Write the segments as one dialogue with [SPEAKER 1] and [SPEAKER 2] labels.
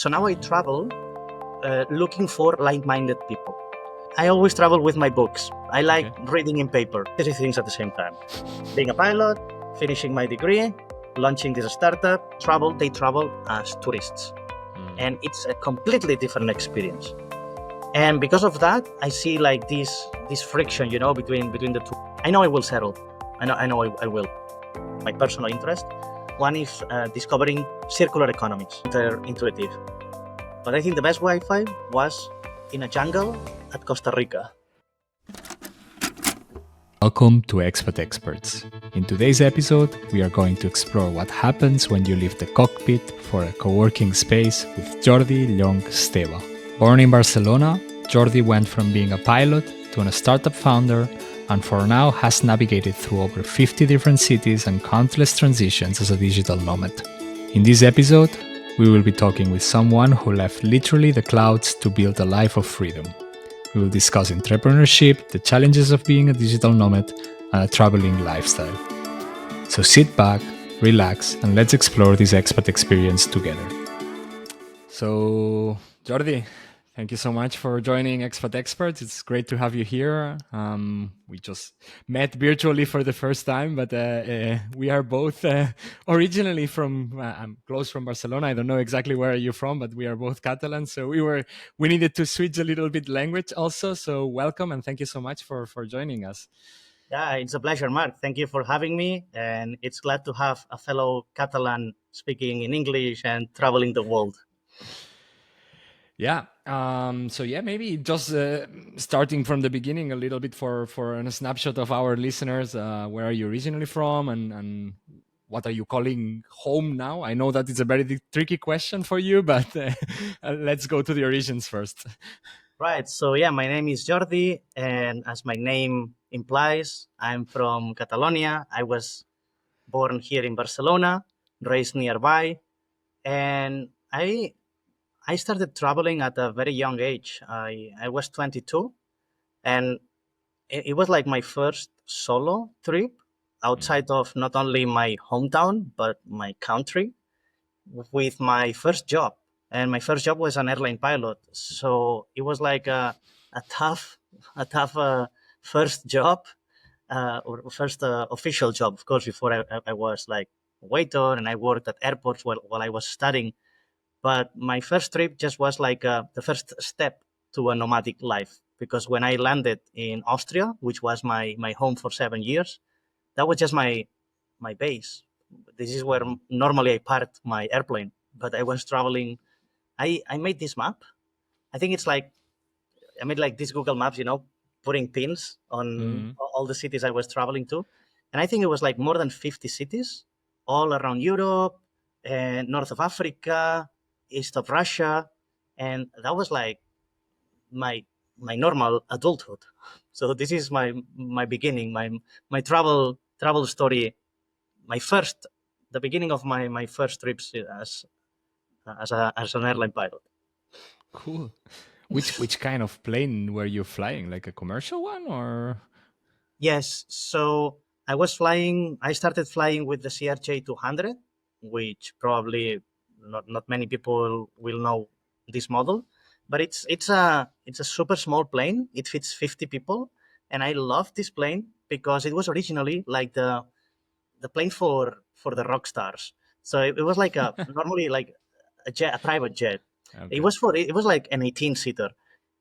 [SPEAKER 1] So now I travel looking for like-minded people. I always travel with my books. I like reading in paper, three things at the same time. Being a pilot, finishing my degree, launching this startup, they travel as tourists. And it's a completely different experience. And because of that, I see like this friction, between the two. I know I will settle. I know I will. My personal interest. One is discovering circular economies. They're intuitive. But I think the best Wi-Fi was in a jungle at Costa Rica.
[SPEAKER 2] Welcome to Expat Experts. In today's episode, we are going to explore what happens when you leave the cockpit for a co-working space with Jordi Llonch Esteve. Born in Barcelona, Jordi went from being a pilot to a startup founder, and for now has navigated through over 50 different cities and countless transitions as a digital nomad. In this episode, we will be talking with someone who left literally the clouds to build a life of freedom. We will discuss entrepreneurship, the challenges of being a digital nomad, and a traveling lifestyle. So sit back, relax, and let's explore this expat experience together. So, Jordi, thank you so much for joining Expat Experts. It's great to have you here. We just met virtually for the first time, but we are both originally from, I'm close from Barcelona. I don't know exactly where you're from, but we are both Catalans. So we needed to switch a little bit language also. So welcome and thank you so much for joining us.
[SPEAKER 1] Yeah, it's a pleasure, Mark. Thank you for having me. And it's glad to have a fellow Catalan speaking in English and traveling the world.
[SPEAKER 2] Yeah. Maybe just starting from the beginning a little bit for a snapshot of our listeners. Where are you originally from and what are you calling home now? I know that it's a very tricky question for you, but let's go to the origins first.
[SPEAKER 1] Right. So, my name is Jordi, and as my name implies, I'm from Catalonia. I was born here in Barcelona, raised nearby, and I started traveling at a very young age. I was 22, and it was like my first solo trip outside of not only my hometown, but my country with my first job. And my first job was an airline pilot. So it was like a tough first job, or first official job, of course, before I was like a waiter and I worked at airports while I was studying. But my first trip just was like the first step to a nomadic life, because when I landed in Austria, which was my home for 7 years, that was just my base. This is where normally I parked my airplane, but I was traveling. I made this map. I think it's like, I made like these Google Maps, putting pins on all the cities I was traveling to. And I think it was like more than 50 cities all around Europe and north of Africa, east of Russia, and that was like my normal adulthood. So this is my beginning, my travel story, the beginning of my first trips as an airline pilot.
[SPEAKER 2] Cool. Which kind of plane were you flying? Like a commercial one or?
[SPEAKER 1] Yes. So I started flying with the CRJ 200, which probably not many people will know this model, but it's a super small plane. It fits 50 people, and I love this plane because it was originally like the plane for the rock stars. So it was like normally like a private jet.
[SPEAKER 2] Okay.
[SPEAKER 1] It was like an 18-seater,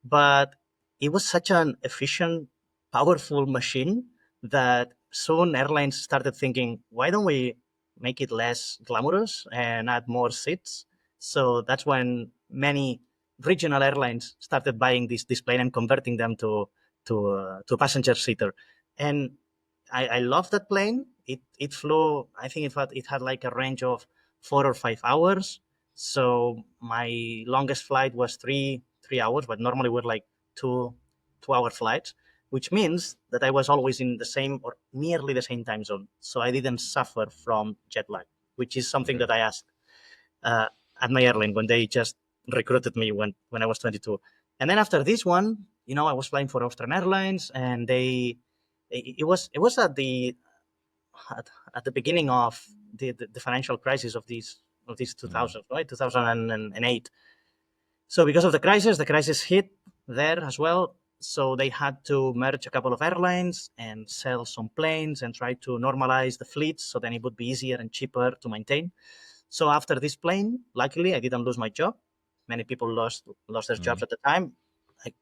[SPEAKER 1] but it was such an efficient, powerful machine that soon airlines started thinking, why don't we make it less glamorous and add more seats? So that's when many regional airlines started buying this plane and converting them to a passenger seater. And I love that plane. It flew. I think it had like a range of 4 or 5 hours. So my longest flight was three hours, but normally we're like two-hour flights, which means that I was always in the same or nearly the same time zone. So I didn't suffer from jet lag, which is something that I asked at my airline when they just recruited me when I was 22. And then after this one, I was flying for Austrian Airlines, and it was at the beginning of the financial crisis of these 2000, right? 2008. So because of the crisis hit there as well. So they had to merge a couple of airlines and sell some planes and try to normalize the fleets so then it would be easier and cheaper to maintain. So after this plane, luckily I didn't lose my job. Many people lost their jobs at the time.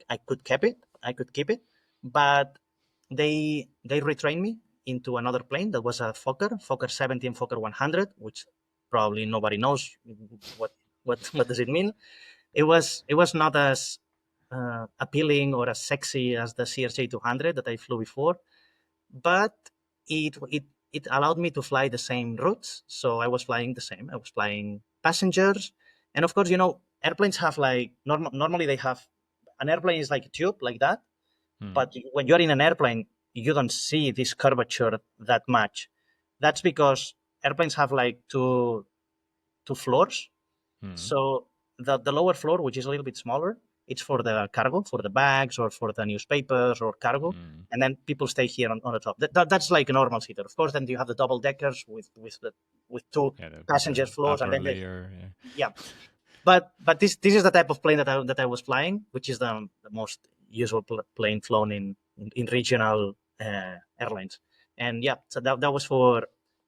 [SPEAKER 1] I could keep it. But they retrained me into another plane that was a Fokker 70 and Fokker 100, which probably nobody knows what does it mean. It was not as appealing or as sexy as the CRJ 200 that I flew before, but it allowed me to fly the same routes. So I was flying the same. I was flying passengers, and of course, airplanes have like normally they have an airplane is like a tube like that, but when you're in an airplane, you don't see this curvature that much. That's because airplanes have like two floors. So the lower floor, which is a little bit smaller, it's for the cargo, for the bags or for the newspapers or cargo. And then people stay here on the top. That's like a normal seater. Of course, then you have the double deckers with two passenger floors. And then yeah. But this is the type of plane that I was flying, which is the most usual plane flown in regional airlines. And yeah, so that was for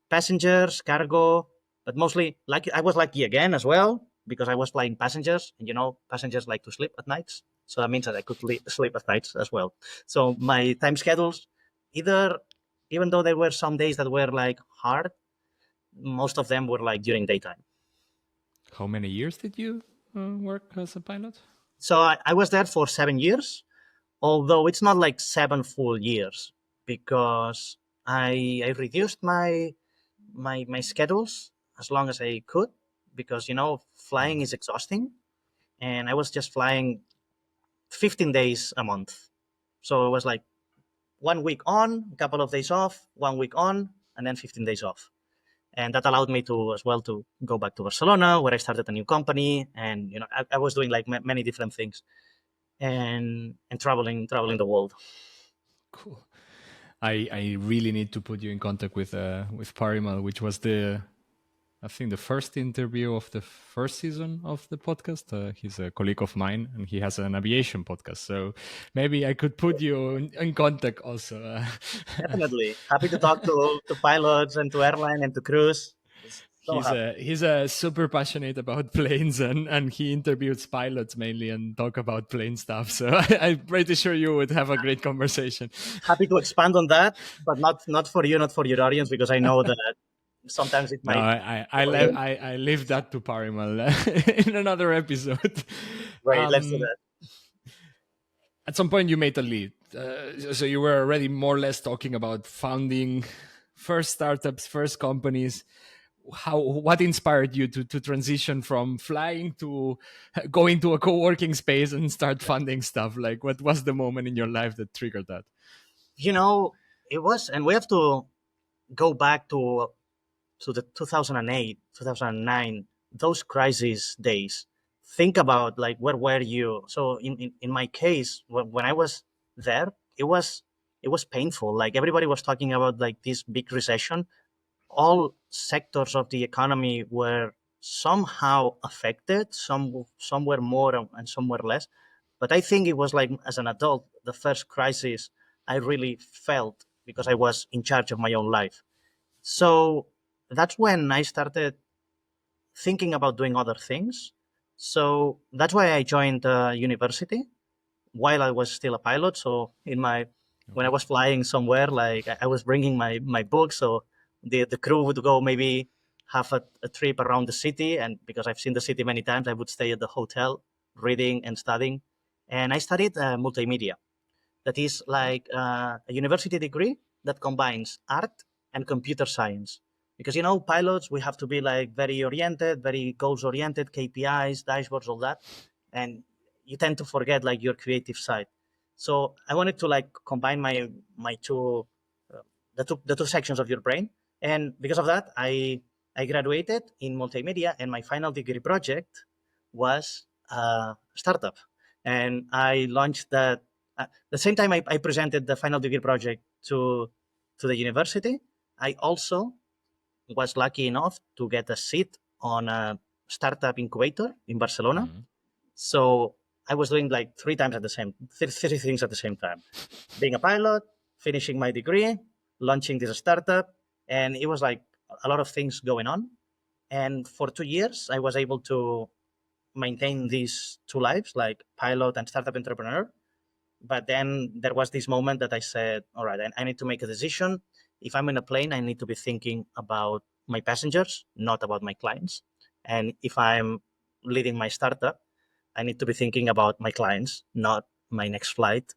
[SPEAKER 1] passengers, cargo, but mostly I was lucky again as well because I was flying passengers, and passengers like to sleep at nights, so that means that I could sleep at nights as well. So my time schedules, even though there were some days that were like hard, most of them were like during daytime.
[SPEAKER 2] How many years did you work as a pilot?
[SPEAKER 1] So I was there for 7 years, although it's not like 7 full years because I reduced my schedules as long as I could because flying is exhausting, and I was just flying 15 days a month. So it was like 1 week on, a couple of days off, 1 week on, and then 15 days off. And that allowed me to as well to go back to Barcelona, where I started a new company, and I was doing like many different things, and traveling the world.
[SPEAKER 2] Cool. I really need to put you in contact with Parimal, which was I think the first interview of the first season of the podcast. He's a colleague of mine, and he has an aviation podcast. So maybe I could put you in contact also.
[SPEAKER 1] Definitely. Happy to talk to pilots and to airline and to crews.
[SPEAKER 2] He's super passionate about planes, and he interviews pilots mainly and talk about plane stuff. So I'm pretty sure you would have a great conversation.
[SPEAKER 1] Happy to expand on that, but not for you, not for your audience, because I know that sometimes it might.
[SPEAKER 2] No, I leave that to Parimal in another episode.
[SPEAKER 1] Right, let's do that.
[SPEAKER 2] At some point, you made a leap. So you were already more or less talking about founding first startups, first companies. What inspired you to transition from flying to going to a co-working space and start funding stuff? Like, what was the moment in your life that triggered that?
[SPEAKER 1] It was, and we have to go back to the 2008, 2009, those crisis days. Think about like where were you? So in my case, when I was there, it was painful. Like everybody was talking about like this big recession. All sectors of the economy were somehow affected. Some were more and some were less. But I think it was like as an adult, the first crisis I really felt because I was in charge of my own life. So that's when I started thinking about doing other things. So that's why I joined university while I was still a pilot. So when I was flying somewhere, like I was bringing my books. So the crew would go maybe have a trip around the city. And because I've seen the city many times, I would stay at the hotel reading and studying. And I studied multimedia. That is like a university degree that combines art and computer science. Because, pilots, we have to be like very oriented, very goals oriented, KPIs, dashboards, all that. And you tend to forget like your creative side. So I wanted to like combine my two, the two sections of your brain. And because of that, I graduated in multimedia, and my final degree project was a startup. And I launched that the same time I presented the final degree project to the university. I also was lucky enough to get a seat on a startup incubator in Barcelona. So I was doing like three things at the same time: being a pilot, finishing my degree, launching this startup, and it was like a lot of things going on. And for 2 years, I was able to maintain these two lives, like pilot and startup entrepreneur. But then there was this moment that I said, all right, I need to make a decision. If I'm in a plane, I need to be thinking about my passengers, not about my clients. And if I'm leading my startup, I need to be thinking about my clients, not my next flight.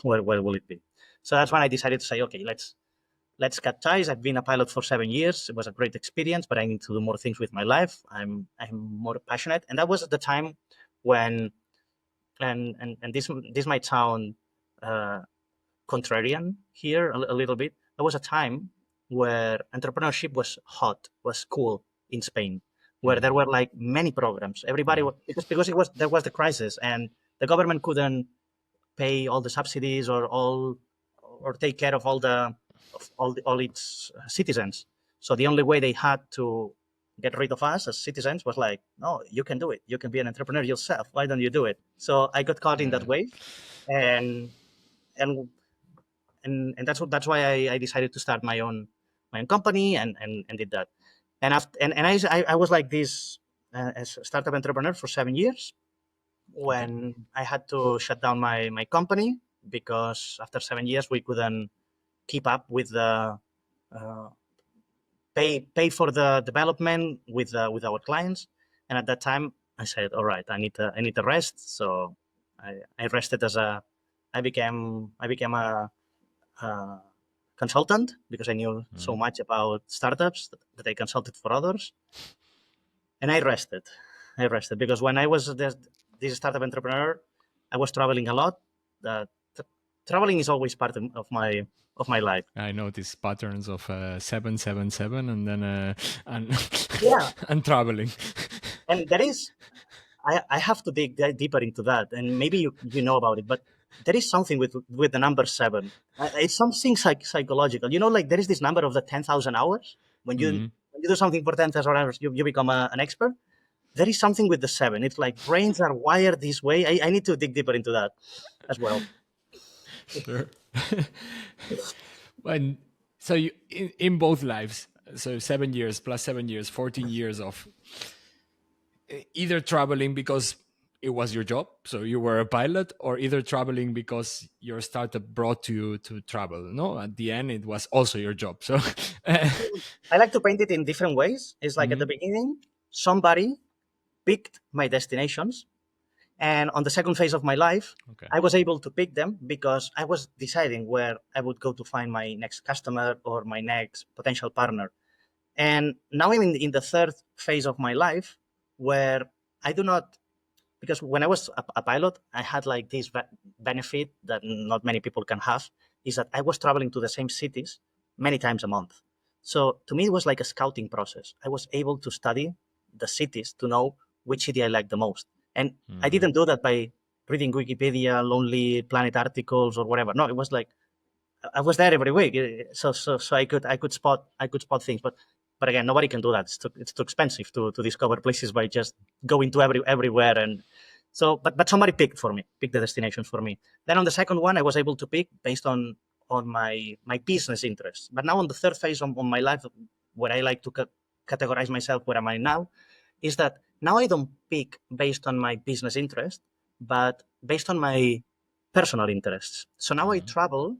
[SPEAKER 1] Where will it be? So that's when I decided to say, okay, let's cut ties. I've been a pilot for 7 years. It was a great experience, but I need to do more things with my life. I'm more passionate. And that was at the time when, and this might sound uh, contrarian here a little bit. There was a time where entrepreneurship was hot, was cool in Spain, where there were like many programs. Everybody because there was the crisis, and the government couldn't pay all the subsidies or take care of all its citizens. So the only way they had to get rid of us as citizens was like, no, you can do it. You can be an entrepreneur yourself. Why don't you do it? So I got caught in that wave, and and and that's why I decided to start my own company and did that. And after and I was like this as a startup entrepreneur for 7 years when I had to shut down my company because after 7 years we couldn't keep up with the uh, pay for the development with our clients. And at that time I said, all right, I need to rest. So I rested as a I became a consultant because I knew so much about startups that I consulted for others, and I rested. I rested because when I was this startup entrepreneur, I was traveling a lot. Uh, Traveling is always part of my life.
[SPEAKER 2] I noticed patterns of 777 and then and
[SPEAKER 1] Yeah,
[SPEAKER 2] and traveling.
[SPEAKER 1] and there is I have to dig deeper into that, and maybe you know about it, but there is something with the number seven. It's something psychological. Like there is this number of the 10,000 hours. When you do something for 10,000 hours, you become an expert. There is something with the seven. It's like brains are wired this way. I need to dig deeper into that as well.
[SPEAKER 2] Sure. And so you in both lives, so 7 years plus 7 years, 14 years of either traveling because it was your job, so you were a pilot, or either traveling because your startup brought you to travel. No, at the end it was also your job. So
[SPEAKER 1] I like to paint it in different ways. It's like at the
[SPEAKER 2] Mhm.
[SPEAKER 1] beginning, somebody picked my destinations. And on the second phase of my life,
[SPEAKER 2] Okay.
[SPEAKER 1] I was able to pick them because I was deciding where I would go to find my next customer or my next potential partner. And now I'm in the third phase of my life where I do not, because when I was a pilot, I had like this benefit that not many people can have, is that I was traveling to the same cities many times a month. So to me, it was like a scouting process. I was able to study the cities to know which city I liked the most. And I didn't do that by reading Wikipedia, Lonely Planet articles or whatever. No, it was like I was there every week, so I could spot things. But again, nobody can do that. It's too expensive to discover places by just going to everywhere. And so, but somebody picked the destinations for me. Then on the second one, I was able to pick based on my business interests. But now on the third phase on my life, where I like to categorize myself, where am I now, is that now I don't pick based on my business interest, but based on my personal interests. So now I travel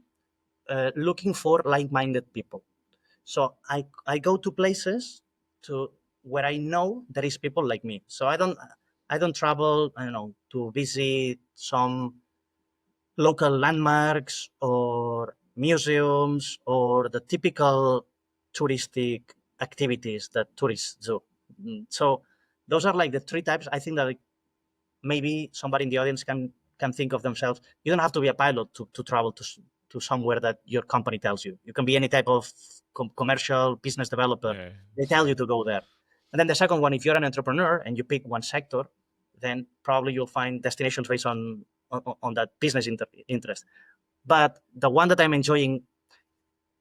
[SPEAKER 1] looking for like-minded people. So I go to places to where I know there is people like me. So I don't travel, I don't know, to visit some local landmarks or museums or the typical touristic activities that tourists do. So those are like the three types. I think that like, maybe somebody in the audience can think of themselves. You don't have to be a pilot to travel to somewhere that your company tells you. You can be any type of commercial business developer.
[SPEAKER 2] Yeah.
[SPEAKER 1] They tell you to go there. And then the second one, if you're an entrepreneur and you pick one sector, then probably you'll find destinations based on that business interest. But the one that I'm enjoying,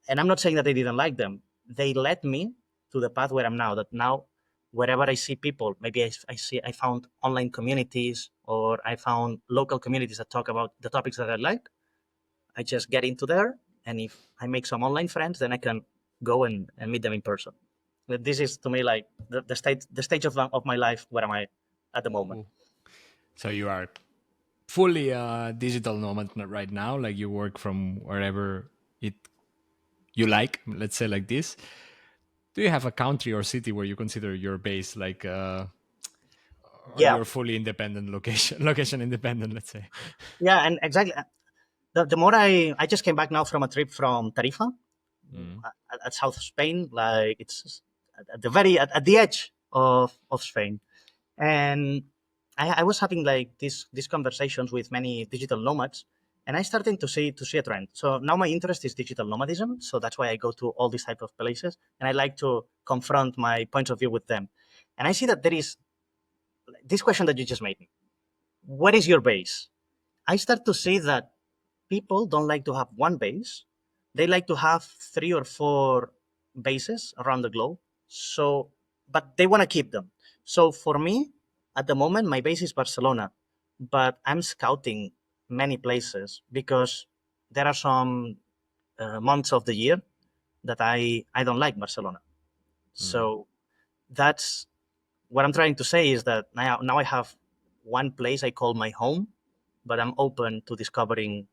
[SPEAKER 1] and I'm not saying that I didn't like them, they led me to the path where I'm now. That now wherever I see people, maybe I found online communities, or I found local communities that talk about the topics that I like. I just get into there, and if I make some online friends, then I can go and meet them in person. This is to me like the stage of my life where am I at the moment.
[SPEAKER 2] Cool. So you are fully a digital nomad right now, like you work from wherever it you like, let's say like this. Do you have a country or city where you consider your base, like or
[SPEAKER 1] Yeah,
[SPEAKER 2] you're fully independent, location independent, let's say?
[SPEAKER 1] yeah, and exactly. The more I just came back now from a trip from Tarifa
[SPEAKER 2] Mm.
[SPEAKER 1] at south of Spain, like it's at the at the edge of Spain. And I was having like these conversations with many digital nomads, and I starting to see a trend. So now my interest is digital nomadism. So that's why I go to all these type of places, and I like to confront my points of view with them. And I see that there is this question that you just made me. What is your base? I start to see that people don't like to have one base. They like to have 3 or 4 bases around the globe. So, but they want to keep them. So for me, at the moment, my base is Barcelona, but I'm scouting many places because there are some months of the year that I don't like Barcelona.
[SPEAKER 2] Mm.
[SPEAKER 1] So that's what I'm trying to say is that now I have one place I call my home, but I'm open to discovering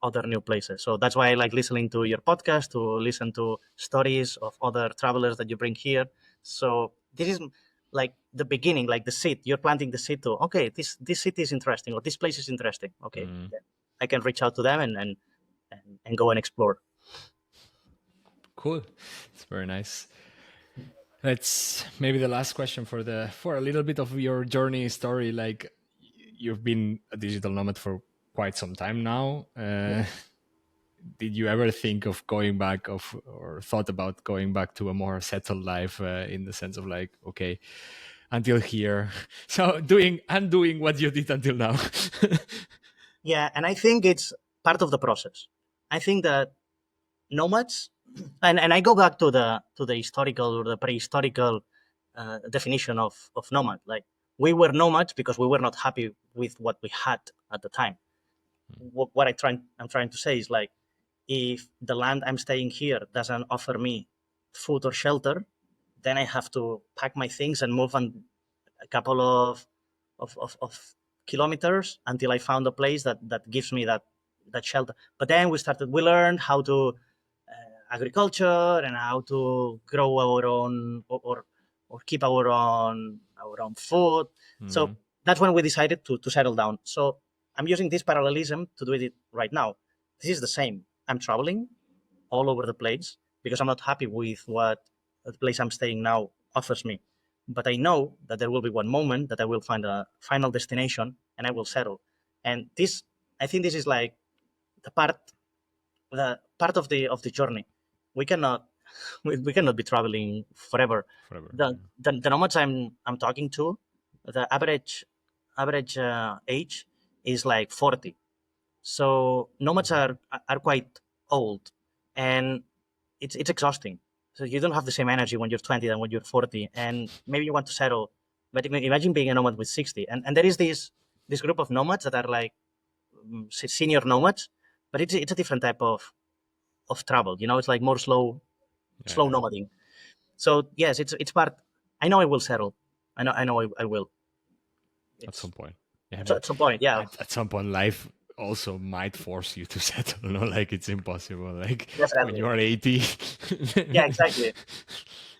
[SPEAKER 1] other new places. So that's why I like listening to your podcast, to listen to stories of other travelers that you bring here. So this is like the beginning, like the seed. You're planting the seed to, okay, this city is interesting, or this place is interesting. Okay,
[SPEAKER 2] Mm.
[SPEAKER 1] then I can reach out to them and go and explore.
[SPEAKER 2] Cool. It's very nice. That's maybe the last question for a little bit of your journey story. Like you've been a digital nomad for quite some time now.
[SPEAKER 1] Yeah.
[SPEAKER 2] Did you ever think of going back of or thought about going back to a more settled life in the sense of like, okay, until here, so undoing what you did until now?
[SPEAKER 1] Yeah, and I think it's part of the process. I think that nomads, and I go back to the historical or the prehistorical definition of nomad. Like we were nomads because we were not happy with what we had at the time. What I'm trying to say is like if the land I'm staying here doesn't offer me food or shelter, then I have to pack my things and move on a couple of kilometers until I found a place that gives me that shelter. But then we learned how to agriculture and how to grow our own or keep our own food. So
[SPEAKER 2] Mm.
[SPEAKER 1] that's when we decided to settle down. So I'm using this parallelism to do it right now. This is the same. I'm traveling all over the place because I'm not happy with what the place I'm staying now offers me. But I know that there will be one moment that I will find a final destination and I will settle. And this, I think, this is like the part of the journey. We cannot we cannot be traveling forever.
[SPEAKER 2] Forever.
[SPEAKER 1] The nomads I'm talking to, the average age is like 40. So nomads are quite old, and it's exhausting. So you don't have the same energy when you're 20 than when you're 40, and maybe you want to settle. But imagine being a nomad with 60, and there is this group of nomads that are like senior nomads, but it's a different type of travel. It's like more slow
[SPEAKER 2] Yeah.
[SPEAKER 1] nomading. So yes, it's part. I know I will settle. I know I will.
[SPEAKER 2] At some
[SPEAKER 1] It's
[SPEAKER 2] point. Yeah,
[SPEAKER 1] at
[SPEAKER 2] but
[SPEAKER 1] some point, yeah,
[SPEAKER 2] at some point, life also might force you to settle. No, like it's impossible. Like when
[SPEAKER 1] definitely.
[SPEAKER 2] you are 80,
[SPEAKER 1] Yeah, exactly.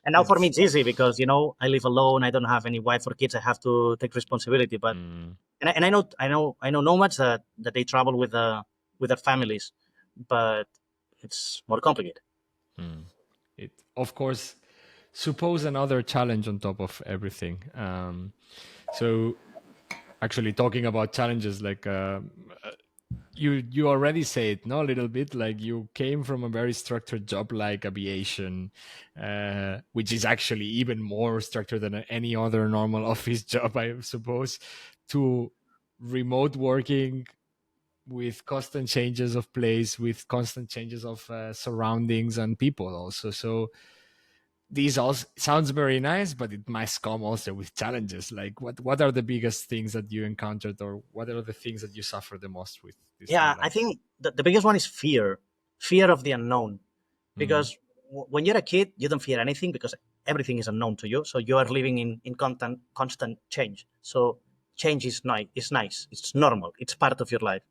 [SPEAKER 1] And now for me
[SPEAKER 2] it's
[SPEAKER 1] it's easy because I live alone. I don't have any wife or kids. I have to take responsibility. But
[SPEAKER 2] mm,
[SPEAKER 1] and I know nomads that they travel with their families, but it's more complicated.
[SPEAKER 2] mm. It of course suppose another challenge on top of everything. So actually talking about challenges, like you already say it, no, a little bit, like you came from a very structured job like aviation, which is actually even more structured than any other normal office job, I suppose, to remote working with constant changes of place, with constant changes of surroundings and people also. So These all sounds very nice, but it must come also with challenges. Like what are the biggest things that you encountered, or what are the things that you suffer the most with this new
[SPEAKER 1] Yeah, I
[SPEAKER 2] life?
[SPEAKER 1] think the biggest one is fear of the unknown.
[SPEAKER 2] Mm,
[SPEAKER 1] Because when you're a kid, you don't fear anything because everything is unknown to you. So you are living in constant change. So change is nice. It's normal. It's part of your life.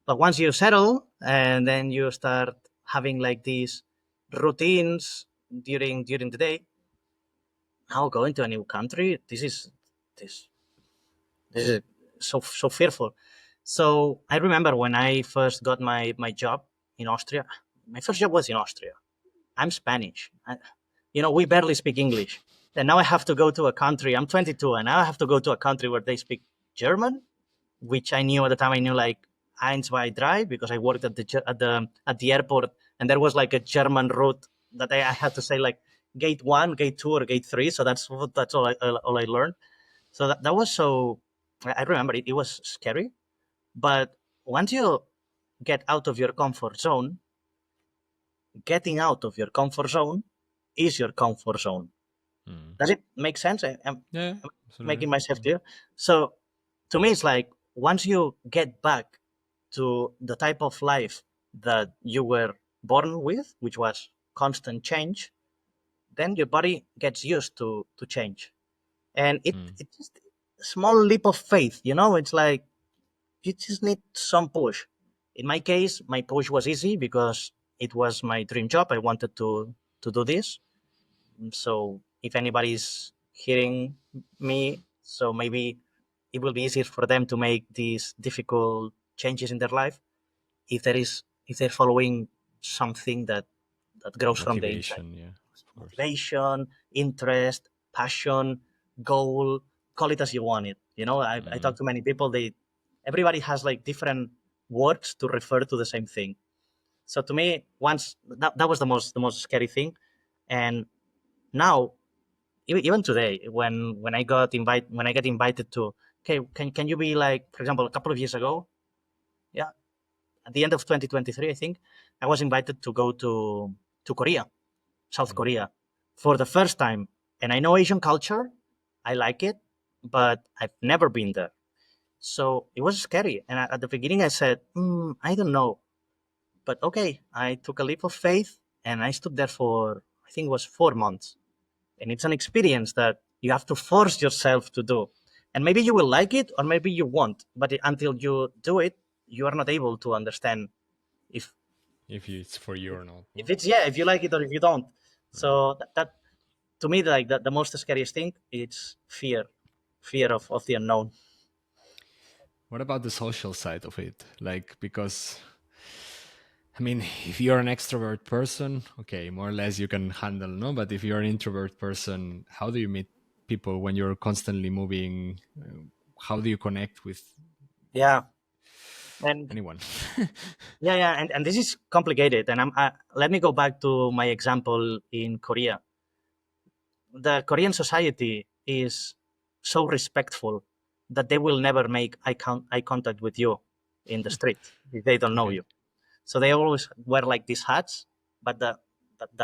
[SPEAKER 1] But once you settle and then you start having like these routines during the day, now going to a new country, this this is so fearful. So I remember when I first got my job in Austria. My first job was in Austria. I'm Spanish. We barely speak English. And now I have to go to a country. I'm 22, and now I have to go to a country where they speak German, which I knew at the time. I knew like eins, zwei, drei because I worked at the airport, and there was like a German route that I had to say like gate 1, gate 2, or gate 3. So that's all I learned. So that was so. I remember it. It was scary, but once you get out of your comfort zone, getting out of your comfort zone is your comfort zone.
[SPEAKER 2] mm.
[SPEAKER 1] Does it make sense?
[SPEAKER 2] Yeah,
[SPEAKER 1] I'm
[SPEAKER 2] absolutely.
[SPEAKER 1] making myself clear. So to me, it's like once you get back to the type of life that you were born with, which was constant change, then your body gets used to change. And
[SPEAKER 2] Mm,
[SPEAKER 1] it's just a small leap of faith, it's like you just need some push. In my case, my push was easy because it was my dream job. I wanted to do this. So if anybody's hearing me, so maybe it will be easier for them to make these difficult changes in their life if they're following something that grows from the inside.
[SPEAKER 2] motivation, yeah, of course.
[SPEAKER 1] Motivation, interest, passion, goal, call it as you want it. I
[SPEAKER 2] Mm,
[SPEAKER 1] talk to many people. Everybody has like different words to refer to the same thing. So to me, once that was the most scary thing, and now even today when I get invited to, okay, can you be like, for example, a couple of years ago, yeah, at the end of 2023, I think I was invited to go to Korea, South
[SPEAKER 2] mm,
[SPEAKER 1] Korea, for the first time. And I know Asian culture, I like it, but I've never been there. So it was scary, and at the beginning I said, I don't know, but okay, I took a leap of faith and I stood there for, I think it was 4 months. And it's an experience that you have to force yourself to do, and maybe you will like it or maybe you won't, but until you do it, you are not able to understand if
[SPEAKER 2] if it's for you or not. No?
[SPEAKER 1] if you like it or if you don't.
[SPEAKER 2] Mm.
[SPEAKER 1] So that to me, like the most scariest thing is fear of the unknown.
[SPEAKER 2] What about the social side of it? Like, because I mean, if you're an extrovert person, okay, more or less you can handle, no? But if you're an introvert person, how do you meet people when you're constantly moving? How do you connect with
[SPEAKER 1] Yeah, and
[SPEAKER 2] anyone?
[SPEAKER 1] and this is complicated, and let me go back to my example in Korea. The Korean society is so respectful that they will never make eye contact with you in the street if they don't know
[SPEAKER 2] Okay.
[SPEAKER 1] you. So they always wear like these hats, but the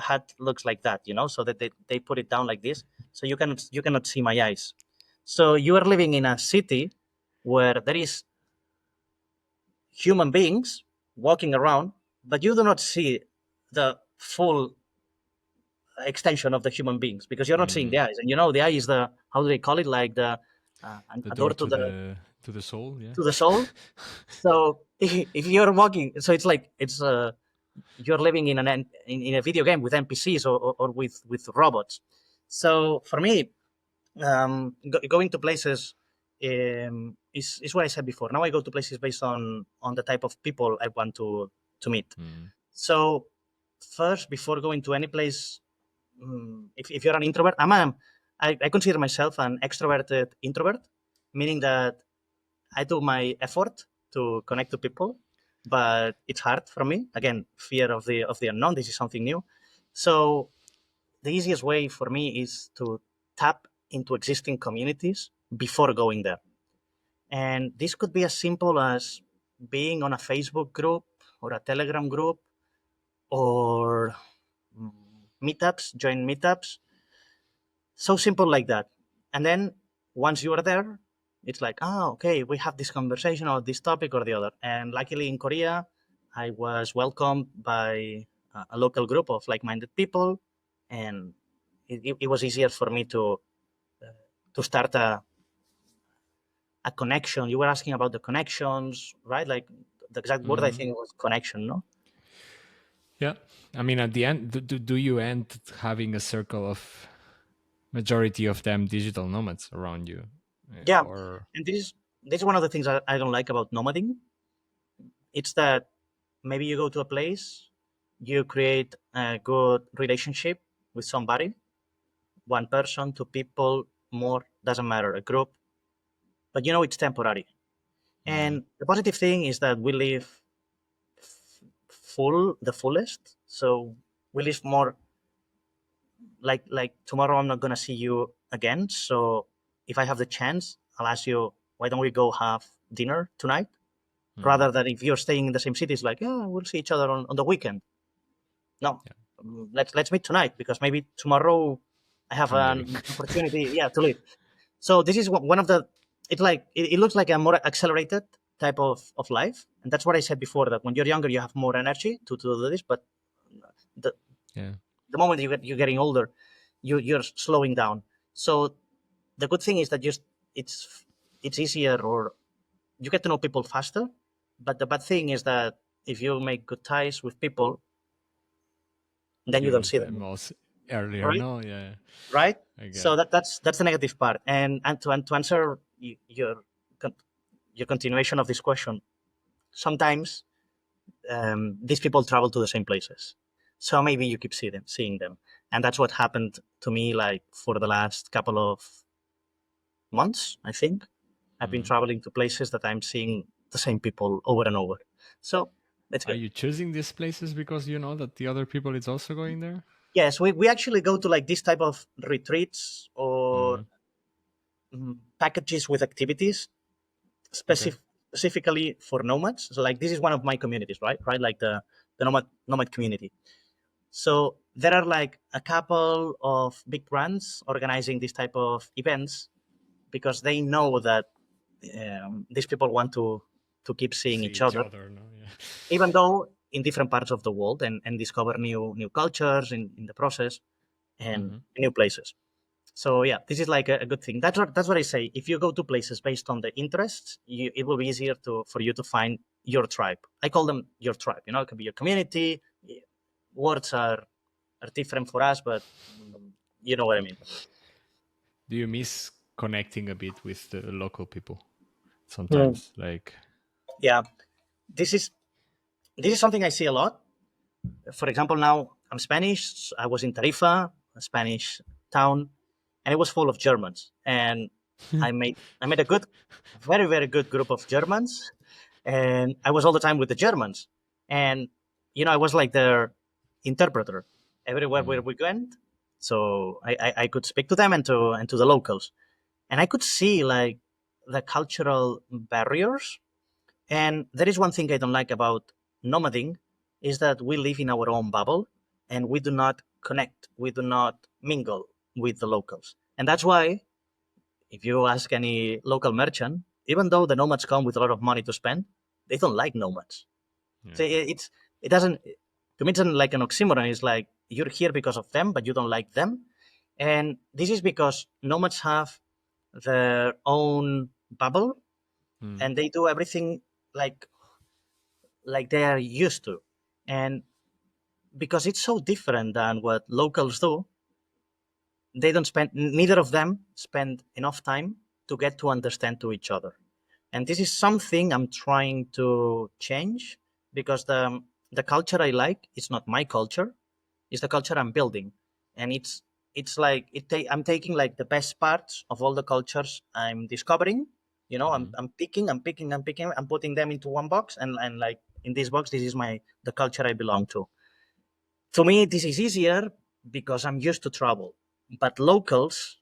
[SPEAKER 1] hat looks like that, so that they put it down like this, so you cannot see my eyes. So you are living in a city where there is human beings walking around, but you do not see the full extension of the human beings because you're not seeing the
[SPEAKER 2] Mm.
[SPEAKER 1] eyes. And the eye is the, how do they call it, like the
[SPEAKER 2] The
[SPEAKER 1] a
[SPEAKER 2] door
[SPEAKER 1] door
[SPEAKER 2] to the soul, yeah.
[SPEAKER 1] to the soul. So if you're walking, so it's like you're living in a video game with NPCs or with robots. So for me, going to places is what I said before. Now I go to places based on the type of people I want to meet.
[SPEAKER 2] Mm.
[SPEAKER 1] So first, before going to any place, if you're an introvert, I consider myself an extroverted introvert, meaning that I do my effort to connect to people, but it's hard for me. Again, fear of the unknown. This is something new. So the easiest way for me is to tap into existing communities before going there. And this could be as simple as being on a Facebook group or a Telegram group or mm, meetups, join meetups. So simple like that. And then once you are there, it's like, oh, okay, we have this conversation or this topic or the other. And luckily in Korea, I was welcomed by a local group of like-minded people, and it was easier for me to start a connection. You were asking about the connections, right? Like the exact word I think was connection, no?
[SPEAKER 2] Yeah. I mean, at the end, do you end having a circle of majority of them digital nomads around you?
[SPEAKER 1] Yeah,
[SPEAKER 2] Or
[SPEAKER 1] and this is one of the things I don't like about nomading. It's that maybe you go to a place, you create a good relationship with somebody, one person, two people, more, doesn't matter, a group, but you know it's temporary. And the positive thing is that we live the fullest. So we live more like tomorrow I'm not gonna see you again. So if I have the chance, I'll ask you, why don't we go have dinner tonight? Rather than if you're staying in the same city, it's like, yeah, we'll see each other on the weekend. No, let's meet tonight because maybe tomorrow I have
[SPEAKER 2] I'm leaving.
[SPEAKER 1] an opportunity, yeah, to leave. So this is one of the. It looks like a more accelerated type of life, and that's what I said before. That when you're younger, you have more energy to do this, but the
[SPEAKER 2] Yeah.
[SPEAKER 1] the moment you're getting older, you're slowing down. So the good thing is that just it's easier, or you get to know people faster. But the bad thing is that if you make good ties with people, then you
[SPEAKER 2] You
[SPEAKER 1] don't
[SPEAKER 2] lose
[SPEAKER 1] see
[SPEAKER 2] them
[SPEAKER 1] them,
[SPEAKER 2] also earlier.
[SPEAKER 1] right?
[SPEAKER 2] No, yeah.
[SPEAKER 1] Right.
[SPEAKER 2] I get
[SPEAKER 1] So
[SPEAKER 2] it.
[SPEAKER 1] that's the negative part. And to answer your continuation of this question, sometimes these people travel to the same places, so maybe you keep seeing them, and that's what happened to me. Like for the last couple of months, I think I've been traveling to places that I'm seeing the same people over and over. So that's
[SPEAKER 2] Are
[SPEAKER 1] good.
[SPEAKER 2] you choosing these places because you know that the other people is also going there?
[SPEAKER 1] Yes, we actually go to like this type of retreats or packages with activities
[SPEAKER 2] Okay.
[SPEAKER 1] specifically for nomads. So like this is one of my communities, right? Like the nomad community. So there are like a couple of big brands organizing this type of events because they know that these people want to keep seeing
[SPEAKER 2] See
[SPEAKER 1] each
[SPEAKER 2] each
[SPEAKER 1] other,
[SPEAKER 2] other, no? Yeah.
[SPEAKER 1] even though in different parts of the world, and discover new cultures in the process and new places. So yeah, this is like a good thing. That's what I say. If you go to places based on the interests, it will be easier for you to find your tribe. I call them your tribe. It could be your community. Words are different for us, but you know what I mean.
[SPEAKER 2] Do you miss connecting a bit with the local people
[SPEAKER 1] Hmm.
[SPEAKER 2] sometimes? Like,
[SPEAKER 1] Yeah, this is this is something I see a lot. For example, now I'm Spanish. I was in Tarifa, a Spanish town, and it was full of Germans. And I made a very very good group of Germans, and I was all the time with the Germans, and I was like their interpreter everywhere where we went. So I could speak to them and to the locals, and I could see like the cultural barriers. And there is one thing I don't like about nomading is that we live in our own bubble and we do not connect, we do not mingle with the locals. And that's why if you ask any local merchant, even though the nomads come with a lot of money to spend, they don't like nomads. So
[SPEAKER 2] okay.
[SPEAKER 1] it doesn't to me it's like an oxymoron. It's like you're here because of them, but you don't like them. And this is because nomads have their own bubble and they do everything like they are used to. And because it's so different than what locals do, neither of them spend enough time to get to understand to each other. And this is something I'm trying to change because the culture I like is not my culture, it's the culture I'm building. And it's like I'm taking like the best parts of all the cultures I'm discovering. I'm picking, I'm putting them into one box, and like in this box, this is the culture I belong to. For me, this is easier because I'm used to travel. But locals,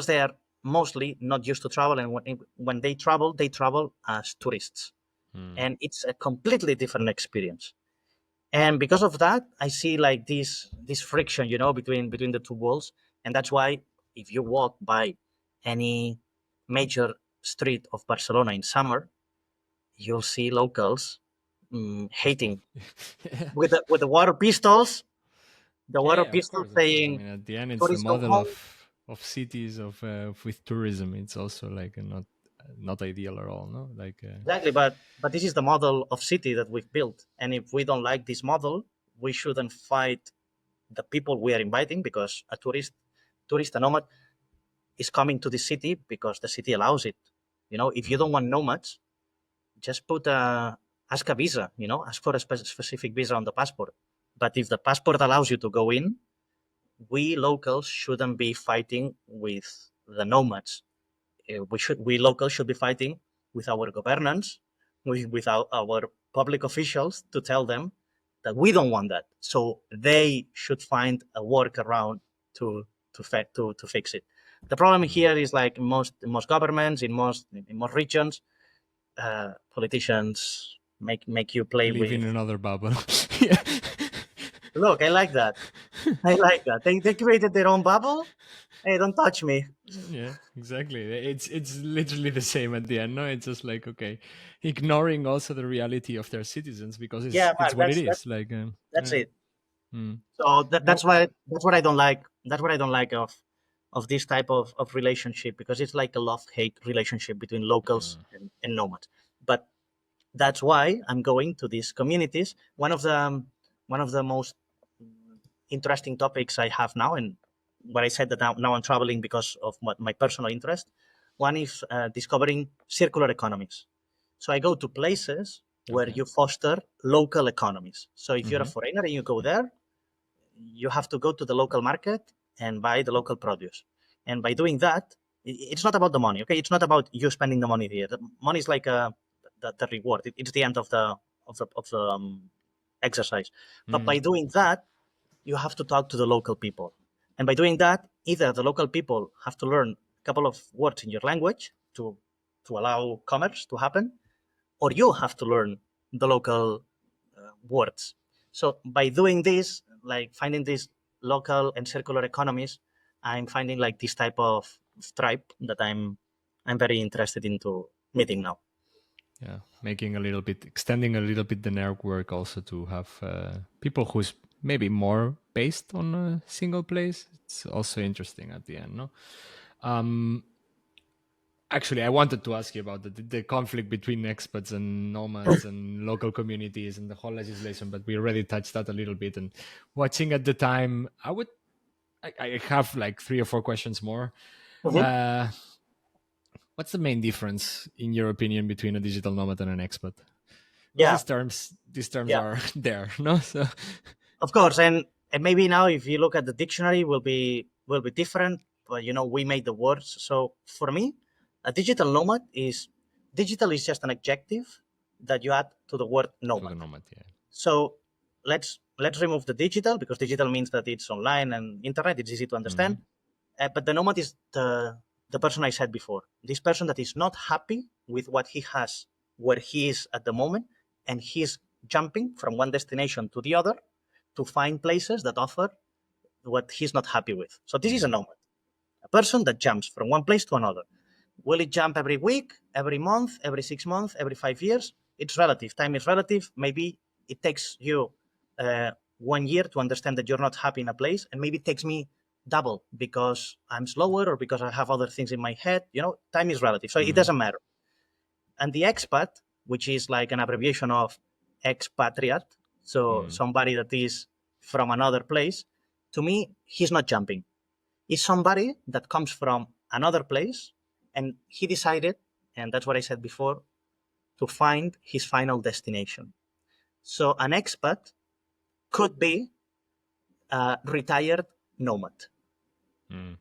[SPEAKER 1] they are mostly not used to travel, and when they travel as tourists, and it's a completely different experience. And because of that, I see like this friction, between the two worlds. And that's why if you walk by any major street of Barcelona in summer, you'll see locals hating
[SPEAKER 2] Yeah.
[SPEAKER 1] with the water pistols. The
[SPEAKER 2] Yeah,
[SPEAKER 1] water
[SPEAKER 2] yeah, of
[SPEAKER 1] pistol
[SPEAKER 2] course, of course. I
[SPEAKER 1] saying,
[SPEAKER 2] mean, at the end, it's the
[SPEAKER 1] tourists go
[SPEAKER 2] model
[SPEAKER 1] home.
[SPEAKER 2] of cities with tourism. It's also like not ideal at all, no? Like,
[SPEAKER 1] Exactly, but this is the model of city that we've built. And if we don't like this model, we shouldn't fight the people we are inviting, because a tourist, a nomad, is coming to the city because the city allows it. If you don't want nomads, just ask a visa. Ask for a specific visa on the passport. But if the passport allows you to go in, we locals shouldn't be fighting with the nomads. We locals should be fighting with our governance, with our public officials, to tell them that we don't want that. So they should find a workaround to fix it. The problem here is, like in most governments, in most regions, politicians make you play
[SPEAKER 2] live in
[SPEAKER 1] with.
[SPEAKER 2] another bubble. Yeah.
[SPEAKER 1] Look, I like that. I like that. They created their own bubble. Hey, don't touch me.
[SPEAKER 2] Yeah, exactly. It's literally the same at the end. No, it's just like, okay, ignoring also the reality of their citizens because
[SPEAKER 1] Yeah,
[SPEAKER 2] it's
[SPEAKER 1] Mark,
[SPEAKER 2] what it
[SPEAKER 1] that's
[SPEAKER 2] is. Like,
[SPEAKER 1] that's
[SPEAKER 2] yeah.
[SPEAKER 1] it.
[SPEAKER 2] Mm.
[SPEAKER 1] So
[SPEAKER 2] I,
[SPEAKER 1] that's what I don't like. That's what I don't like of this type of relationship, because it's like a love-hate relationship between locals and nomads. But that's why I'm going to these communities. One of the most interesting topics I have now, and what I said that now I'm traveling because of my personal interest. One is discovering circular economies. So I go to places where
[SPEAKER 2] okay.
[SPEAKER 1] you foster local economies. So if you're a
[SPEAKER 2] Hmm.
[SPEAKER 1] foreigner and you go there, you have to go to the local market and buy the local produce. And by doing that, it's not about the money. Okay, it's not about you spending the money here. The money is like the reward. It's the end of the exercise. But by
[SPEAKER 2] Mm.
[SPEAKER 1] doing that, you have to talk to the local people. And by doing that, either the local people have to learn a couple of words in your language to allow commerce to happen, or you have to learn the local words. So by doing this, like finding these local and circular economies, I'm finding like this type of tribe that I'm very interested into meeting now.
[SPEAKER 2] Yeah, extending a little bit the network also to have people who's maybe more based on a single place. It's also interesting at the end, no? Um, Actually, I wanted to ask you about the conflict between expats and nomads and local communities and the whole legislation, but we already touched that a little bit. And watching at the time, I have like 3 or 4 questions more.
[SPEAKER 1] Mhm.
[SPEAKER 2] Uh, what's the main difference, in your opinion, between a digital nomad and an expat? Because
[SPEAKER 1] Yeah,
[SPEAKER 2] these terms
[SPEAKER 1] yeah,
[SPEAKER 2] are there, no? So,
[SPEAKER 1] of course. And maybe now if you look at the dictionary, will be different. But we made the words. So for me, a digital nomad is digital is just an adjective that you add to the word
[SPEAKER 2] to
[SPEAKER 1] nomad.
[SPEAKER 2] the nomad, yeah.
[SPEAKER 1] So let's remove the digital, because digital means that it's online and internet. It's easy to
[SPEAKER 2] Hmm.
[SPEAKER 1] understand. But the nomad is the person I said before. This person that is not happy with what he has, where he is at the moment, and he's jumping from one destination to the other to find places that offer what he's not happy with. So this is a
[SPEAKER 2] Hmm.
[SPEAKER 1] nomad, a person that jumps from one place to another. Will it jump every week, every month, every 6 months, every 5 years? It's relative. Time is relative. Maybe it takes you 1 year to understand that you're not happy in a place, and maybe it takes me double because I'm slower or because I have other things in my head. Time is relative, so it
[SPEAKER 2] Hmm.
[SPEAKER 1] doesn't matter. And the expat, which is like an abbreviation of expatriate, so
[SPEAKER 2] Hmm.
[SPEAKER 1] somebody that is from another place, to me, he's not jumping. He's somebody that comes from another place, and he decided, and that's what I said before, to find his final destination. So an expat could be a retired nomad.
[SPEAKER 2] Hmm.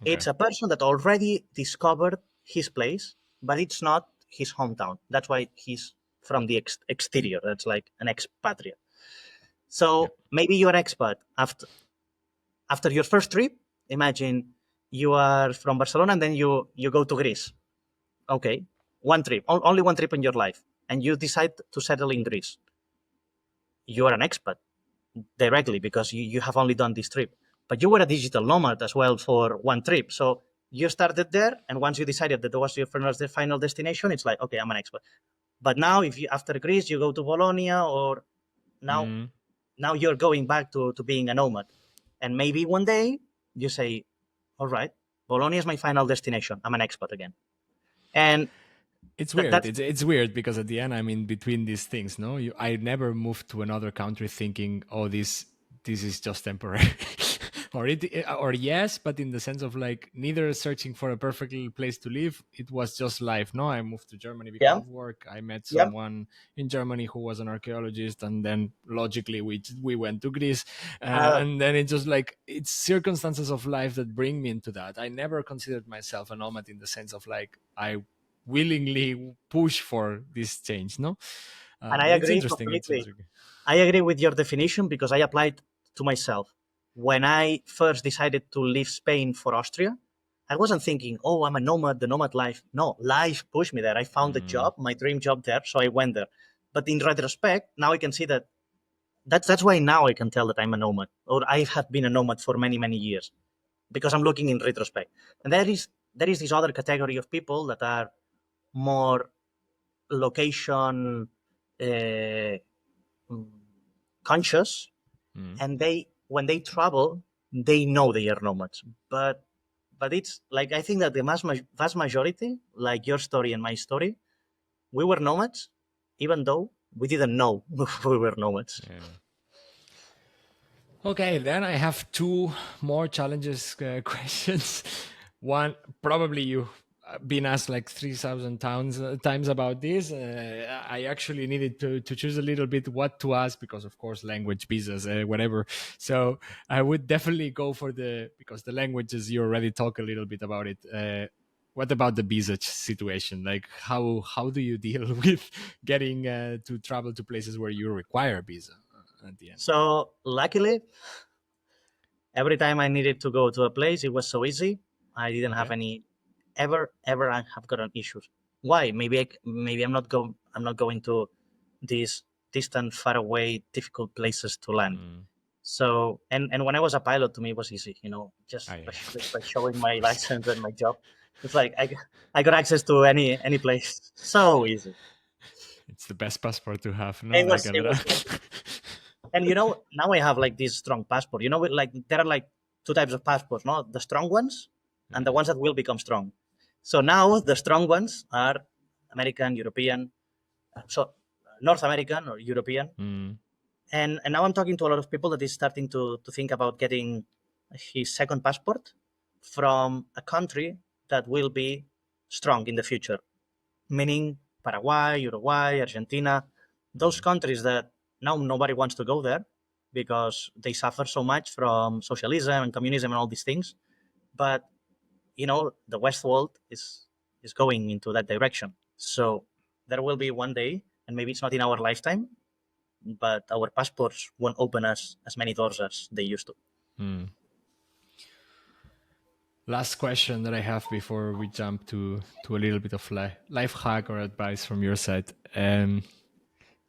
[SPEAKER 2] Okay.
[SPEAKER 1] It's a person that already discovered his place, but it's not his hometown. That's why he's from the exterior. That's like an expatriate.
[SPEAKER 2] Yeah.
[SPEAKER 1] So maybe you're an expat after your first trip. Imagine you are from Barcelona and then you go to Greece. Okay, one trip, only one trip in your life, and you decide to settle in Greece. You are an expat directly because you have only done this trip. but you were a digital nomad as well for one trip. So you started there, and once you decided that that was your final destination, it's like, okay, I'm an expert. But now, if you after Greece, you go to Bologna, or now
[SPEAKER 2] Mm.
[SPEAKER 1] now you're going back to being a nomad, and maybe one day you say, all right, Bologna is my final destination. I'm an expat again, and
[SPEAKER 2] It's weird.
[SPEAKER 1] that's
[SPEAKER 2] It's weird because at the end I'm in between these things. No, I never moved to another country thinking, oh, this is just temporary, or yes, but in the sense of like neither searching for a perfect place to live. It was just life. No, I moved to Germany because
[SPEAKER 1] yeah,
[SPEAKER 2] of work. I met
[SPEAKER 1] yeah.
[SPEAKER 2] someone in Germany who was an archaeologist, and then logically we went to Greece,
[SPEAKER 1] Uh,
[SPEAKER 2] and then it's just like it's circumstances of life that bring me into that. I never considered myself a nomad in the sense of like I willingly push for this change, no?
[SPEAKER 1] and I
[SPEAKER 2] But it's
[SPEAKER 1] agree
[SPEAKER 2] interesting. It's
[SPEAKER 1] completely.
[SPEAKER 2] interesting.
[SPEAKER 1] I agree with your definition because I applied to myself. When I first decided to leave Spain for Austria, I wasn't thinking, oh, I'm a nomad, the nomad life. No, life pushed me there. I found a
[SPEAKER 2] Mm,
[SPEAKER 1] job, my dream job there, so I went there. But in retrospect, now I can see that that's why now I can tell that I'm a nomad, or I have been a nomad for many, many years, because I'm looking in retrospect. And there is this other category of people that are more location uh, conscious,
[SPEAKER 2] mm.
[SPEAKER 1] and they when they travel, they know they are nomads. But it's like, I think that the vast majority, like your story and my story, we were nomads, even though we didn't know we were nomads.
[SPEAKER 2] Yeah. Okay, then I have two more challenges questions. One, probably you been asked like 3,000 times about this. I actually needed to choose a little bit what to ask because, of course, language, visas, whatever. So I would definitely go for because the languages, you already talk a little bit about it. What about the visa situation? Like, how do you deal with getting to travel to places where you require a visa at the end?
[SPEAKER 1] So luckily, every time I needed to go to a place, it was so easy. I didn't have
[SPEAKER 2] Okay.
[SPEAKER 1] any ever I have gotten issues. Why? Maybe I'm not going to these distant, far away, difficult places to land.
[SPEAKER 2] Mm.
[SPEAKER 1] So, and when I was a pilot, to me it was easy, just
[SPEAKER 2] I,
[SPEAKER 1] by showing my license and my job. It's like I got access to any place. So easy.
[SPEAKER 2] it's the best passport to have, no?
[SPEAKER 1] It
[SPEAKER 2] Like
[SPEAKER 1] was
[SPEAKER 2] a
[SPEAKER 1] it was And now I have like this strong passport. Like there are like two types of passports, no? The strong ones and the
[SPEAKER 2] yeah.
[SPEAKER 1] ones that will become strong. So now the strong ones are American, European, so North American or European.
[SPEAKER 2] Mm.
[SPEAKER 1] And now I'm talking to a lot of people that is starting to think about getting his second passport from a country that will be strong in the future, meaning Paraguay, Uruguay, Argentina, those
[SPEAKER 2] Mm.
[SPEAKER 1] countries that now nobody wants to go there because they suffer so much from socialism and communism and all these things. But the West world is going into that direction. So there will be one day, and maybe it's not in our lifetime, but our passports won't open us as many doors as they used to.
[SPEAKER 2] Mm. Last question that I have before we jump to a little bit of life hack or advice from your side. And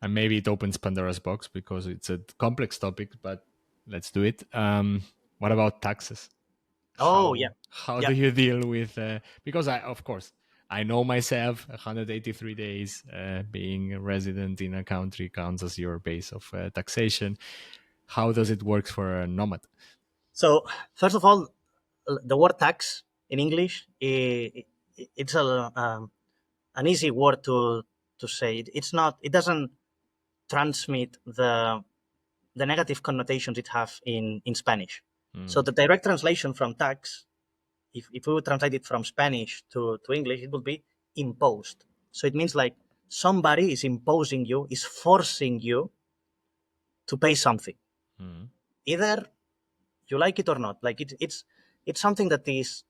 [SPEAKER 2] maybe it opens Pandora's box because it's a complex topic, but let's do it. What about taxes?
[SPEAKER 1] Oh yeah,
[SPEAKER 2] How
[SPEAKER 1] yeah.
[SPEAKER 2] do you deal with because of course I know myself 183 days being a resident in a country counts as your base of taxation. How does it work for a nomad?
[SPEAKER 1] So first of all, the word tax in English, it's an easy word to say. It's not. It doesn't transmit the negative connotations it have in Spanish. So
[SPEAKER 2] Mm,
[SPEAKER 1] the direct translation from tax, if we would translate it from Spanish to English, it would be imposed. So it means like somebody is imposing you, is forcing you to pay something.
[SPEAKER 2] mm,
[SPEAKER 1] Either you like it or not. Like it's something that is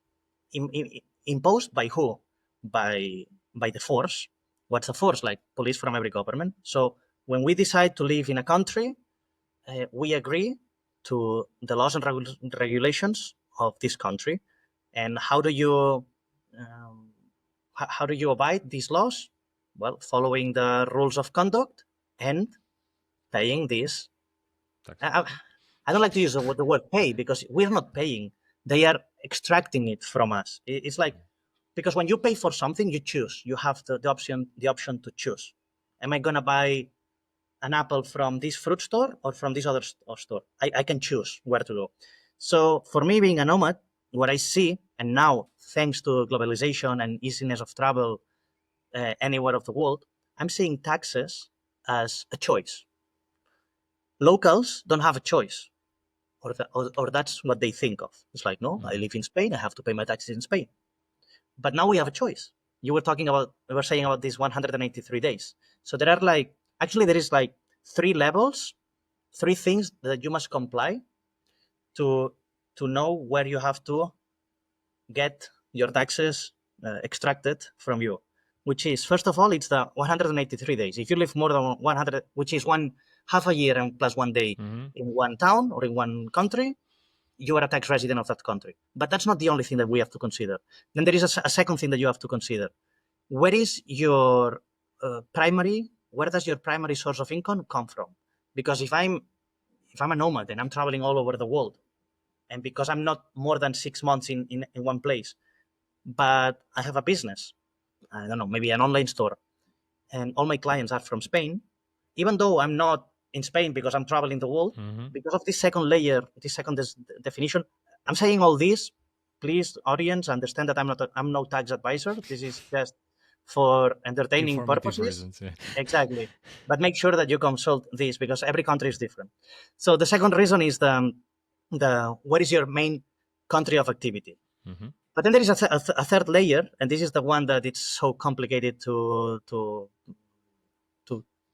[SPEAKER 1] imposed by who? By the force. What's a force? Like police from every government. So when we decide to live in a country, we agree to the laws and regulations of this country. And um, how do you abide these laws? Well, following the rules of conduct and paying this.
[SPEAKER 2] taxes.
[SPEAKER 1] Uh,
[SPEAKER 2] Okay.
[SPEAKER 1] I don't like to use the word pay because we're not paying. They are extracting it from us. It's like, because when you pay for something, you choose. You have the option to choose. Am I gonna buy an apple from this fruit store or from this other store? I can choose where to go. So for me, being a nomad, what I see, and now thanks to globalization and easiness of travel anywhere of the world, I'm seeing taxes as a choice. Locals don't have a choice, or that's what they think of. It's like, no, I live in Spain, I have to pay my taxes in Spain. But now we have a choice. We were saying about these 183 days. So there are there is like three levels, three things that you must comply to know where you have to get your taxes extracted from you. Which is, first of all, it's the 183 days. If you live more than 100, which is half a year and plus 1 day in one town or in one country, you are a tax resident of that country. But that's not the only thing that we have to consider. Then there is a second thing that you have to consider. Where is your where does your primary source of income come from? Because if I'm a nomad and I'm traveling all over the world, and because I'm not more than 6 months in one place, but I have a business, I don't know, maybe an online store, and all my clients are from Spain, even though I'm not in Spain because I'm traveling the world, because of this second layer, this second definition, I'm saying all this. Please, audience, understand that I'm no tax advisor. This is just for entertaining purposes.
[SPEAKER 2] Reasons, yeah.
[SPEAKER 1] Exactly. But make sure that you consult this because every country is different. So the second reason is the what is your main country of activity? But then there is a third layer, and this is the one that it's so complicated to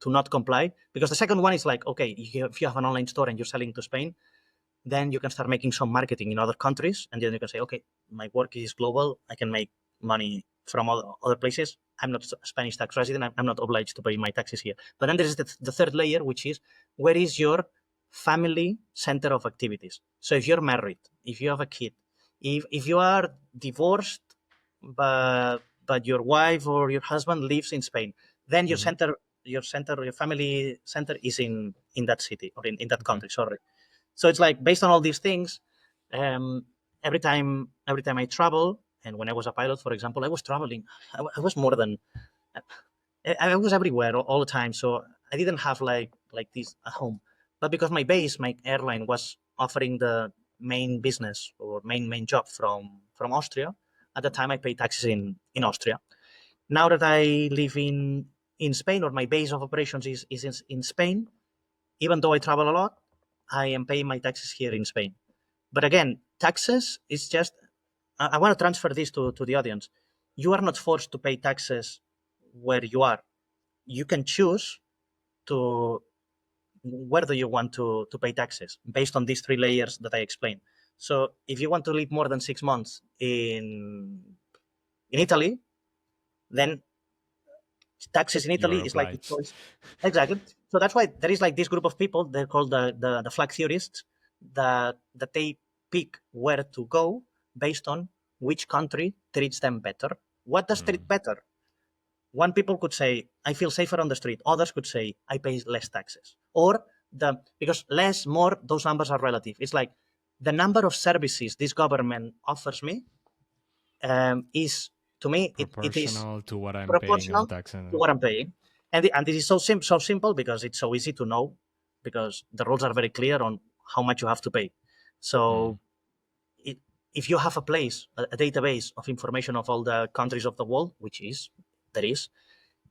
[SPEAKER 1] not comply, because the second one is like, okay, if you have an online store and you're selling to Spain, then you can start making some marketing in other countries, and then you can say, okay, my work is global, I can make money from other places. I'm not a Spanish tax resident, I'm not obliged to pay my taxes here. But then there is the third layer, which is, where is your family center of activities? So if you're married, if you have a kid, if you are divorced, but your wife or your husband lives in Spain, then your family center is in that city or in that country. Sorry. So it's like, based on all these things, every time I travel, and when I was a pilot, for example, I was traveling. I was more than I was everywhere all the time. So I didn't have like this at home. But because my airline was offering the main business or main job from Austria, at the time I paid taxes in Austria. Now that I live in Spain, or my base of operations is in Spain, even though I travel a lot, I am paying my taxes here in Spain. But again, taxes is just, I want to transfer this to the audience. You are not forced to pay taxes where you are. You can choose to where do you want to pay taxes based on these three layers that I explained. So if you want to live more than 6 months in Italy, then taxes in Italy is like a choice. Exactly. So that's why there is like this group of people, they're called the flag theorists, that they pick where to go based on which country treats them better. What does treat better? One people could say, I feel safer on the street. Others could say, I pay less taxes. Or because less, more, those numbers are relative. It's like the number of services this government offers me is, to me, it is
[SPEAKER 2] proportional to what I'm paying
[SPEAKER 1] proportional
[SPEAKER 2] on tax.
[SPEAKER 1] to what I'm paying. And this is so simple because it's so easy to know, because the rules are very clear on how much you have to pay. So if you have a database of information of all the countries of the world, which there is,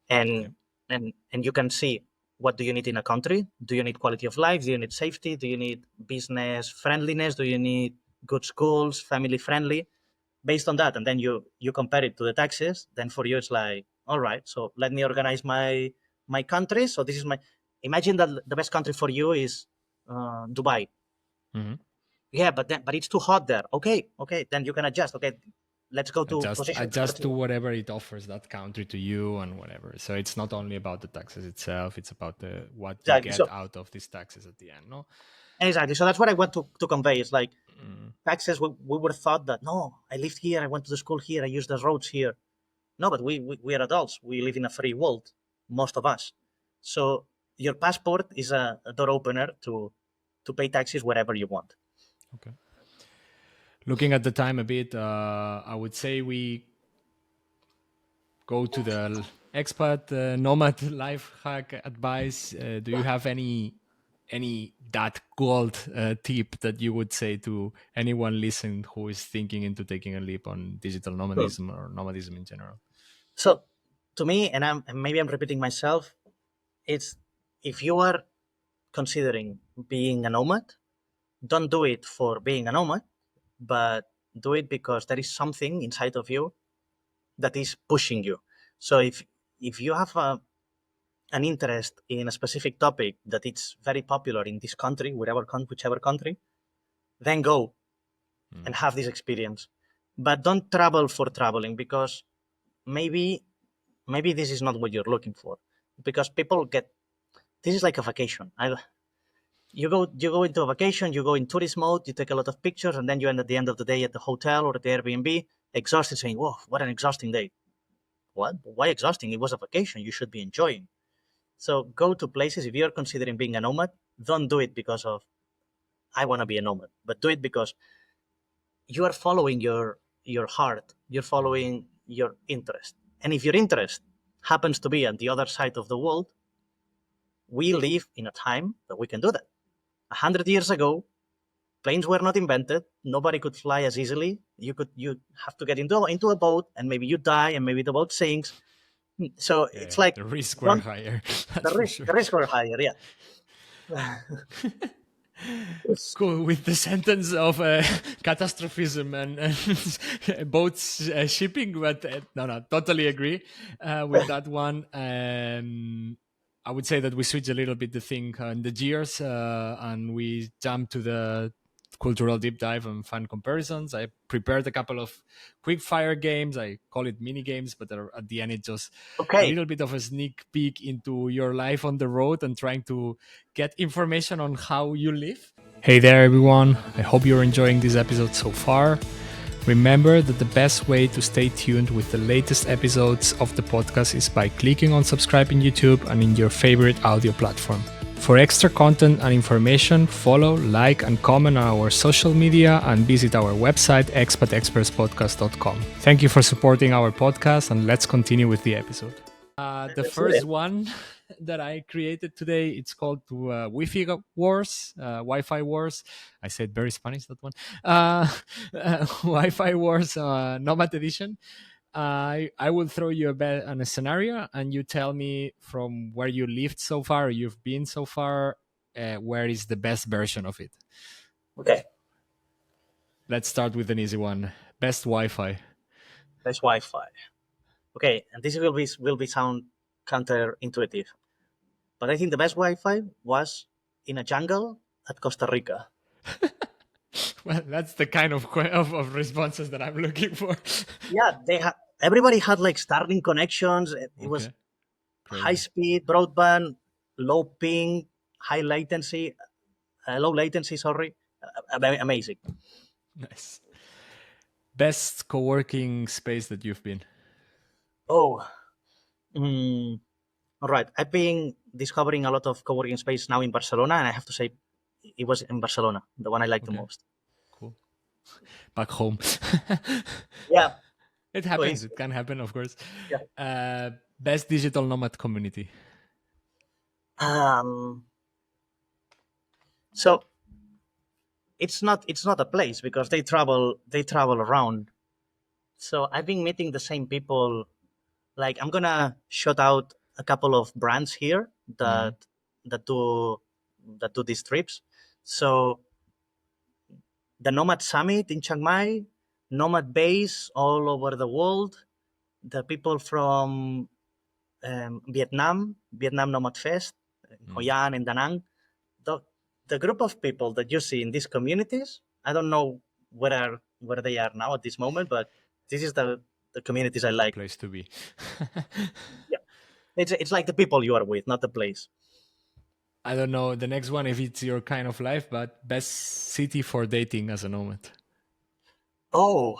[SPEAKER 1] and you can see, what do you need in a country? Do you need quality of life? Do you need safety? Do you need business friendliness? Do you need good schools, family friendly? Based on that, and then you compare it to the taxes, then for you it's like, all right, so let me organize my country. So this is imagine that the best country for you is Dubai. Yeah, but it's too hot there. Okay, then you can adjust. Okay, let's go to
[SPEAKER 2] adjust to whatever it offers that country to you and whatever. So it's not only about the taxes itself, it's about what you get out of these taxes at the end, no?
[SPEAKER 1] Exactly. So that's what I want to convey. It's like taxes, we were thought that, no, I lived here, I went to the school here, I used the roads here. No, but we are adults. We live in a free world, most of us. So your passport is a door opener to to pay taxes wherever you want.
[SPEAKER 2] Okay. Looking at the time a bit, I would say we go to the expat nomad life hack advice. Do you have any that gold tip that you would say to anyone listening who is thinking into taking a leap on digital
[SPEAKER 1] Sure.
[SPEAKER 2] nomadism or nomadism in general?
[SPEAKER 1] So to me, and maybe I'm repeating myself, it's if you are considering being a nomad, don't do it for being a nomad, but do it because there is something inside of you that is pushing you. So if you have an interest in a specific topic that it's very popular in this country, whichever country, then go and have this experience. But don't travel for traveling, because maybe this is not what you're looking for. Because people get this is like a vacation. You go into a vacation, you go in tourist mode, you take a lot of pictures, and then you end at the end of the day at the hotel or at the Airbnb exhausted, saying, "Whoa, what an exhausting day!" What? Why exhausting? It was a vacation. You should be enjoying. So go to places. If you're considering being a nomad, don't do it because of I want to be a nomad, but do it because you are following your heart. You're following your interest. And if your interest happens to be on the other side of the world, we live in a time that we can do that. 100 years ago, planes were not invented. Nobody could fly as easily. You have to get into a boat, and maybe you die, and maybe the boat sinks. So
[SPEAKER 2] Yeah,
[SPEAKER 1] it's like
[SPEAKER 2] the risks were higher. That's for sure.
[SPEAKER 1] the risk were higher. Yeah.
[SPEAKER 2] Cool. With the sentence of catastrophism and boats shipping, but no, totally agree with that one. I would say that we switch a little bit the thing on the gears and we jump to the cultural deep dive and fun comparisons. I prepared a couple of quick fire games. I call it mini games, but at the end it's just a little bit of a sneak peek into your life on the road and trying to get information on how you live. Hey there, everyone. I hope you're enjoying this episode so far. Remember that the best way to stay tuned with the latest episodes of the podcast is by clicking on subscribe in YouTube and in your favorite audio platform. For extra content and information, follow, like, and comment on our social media and visit our website, expatexpertspodcast.com. Thank you for supporting our podcast, and let's continue with the episode. The first one that I created today, it's called Wi-Fi Wars. I said very Spanish, that one. Wi-Fi Wars Nomad Edition. I will throw you a scenario, and you tell me from where you lived so far, or you've been so far, where is the best version of it.
[SPEAKER 1] Okay.
[SPEAKER 2] Let's start with an easy one. Best Wi-Fi.
[SPEAKER 1] Best Wi-Fi. Okay, and this will be sound counterintuitive, but I think the best Wi-Fi was in a jungle at Costa Rica.
[SPEAKER 2] Well, that's the kind of responses that I'm looking for.
[SPEAKER 1] Yeah, everybody had like Starlink connections. It was high speed broadband, low ping, low latency. Sorry, amazing.
[SPEAKER 2] Nice. Best co-working space that you've been.
[SPEAKER 1] All right. I've been discovering a lot of co-working space now in Barcelona, and I have to say it was in Barcelona, the one I liked the most.
[SPEAKER 2] Cool. Back home.
[SPEAKER 1] Yeah.
[SPEAKER 2] It happens. It can happen, of course.
[SPEAKER 1] Yeah.
[SPEAKER 2] Best digital nomad community.
[SPEAKER 1] So it's not a place, because they travel around. So I've been meeting the same people. Like, I'm gonna shout out a couple of brands here that do these trips. So the Nomad Summit in Chiang Mai, Nomad Base all over the world, the people from Vietnam Nomad Fest, Hoi An and Da Nang. The group of people that you see in these communities, I don't know where they are now at this moment, but this is the communities I like.
[SPEAKER 2] Place to be.
[SPEAKER 1] Yeah, it's like the people you are with, not the place.
[SPEAKER 2] I don't know the next one if it's your kind of life, but best city for dating as a nomad.
[SPEAKER 1] Oh,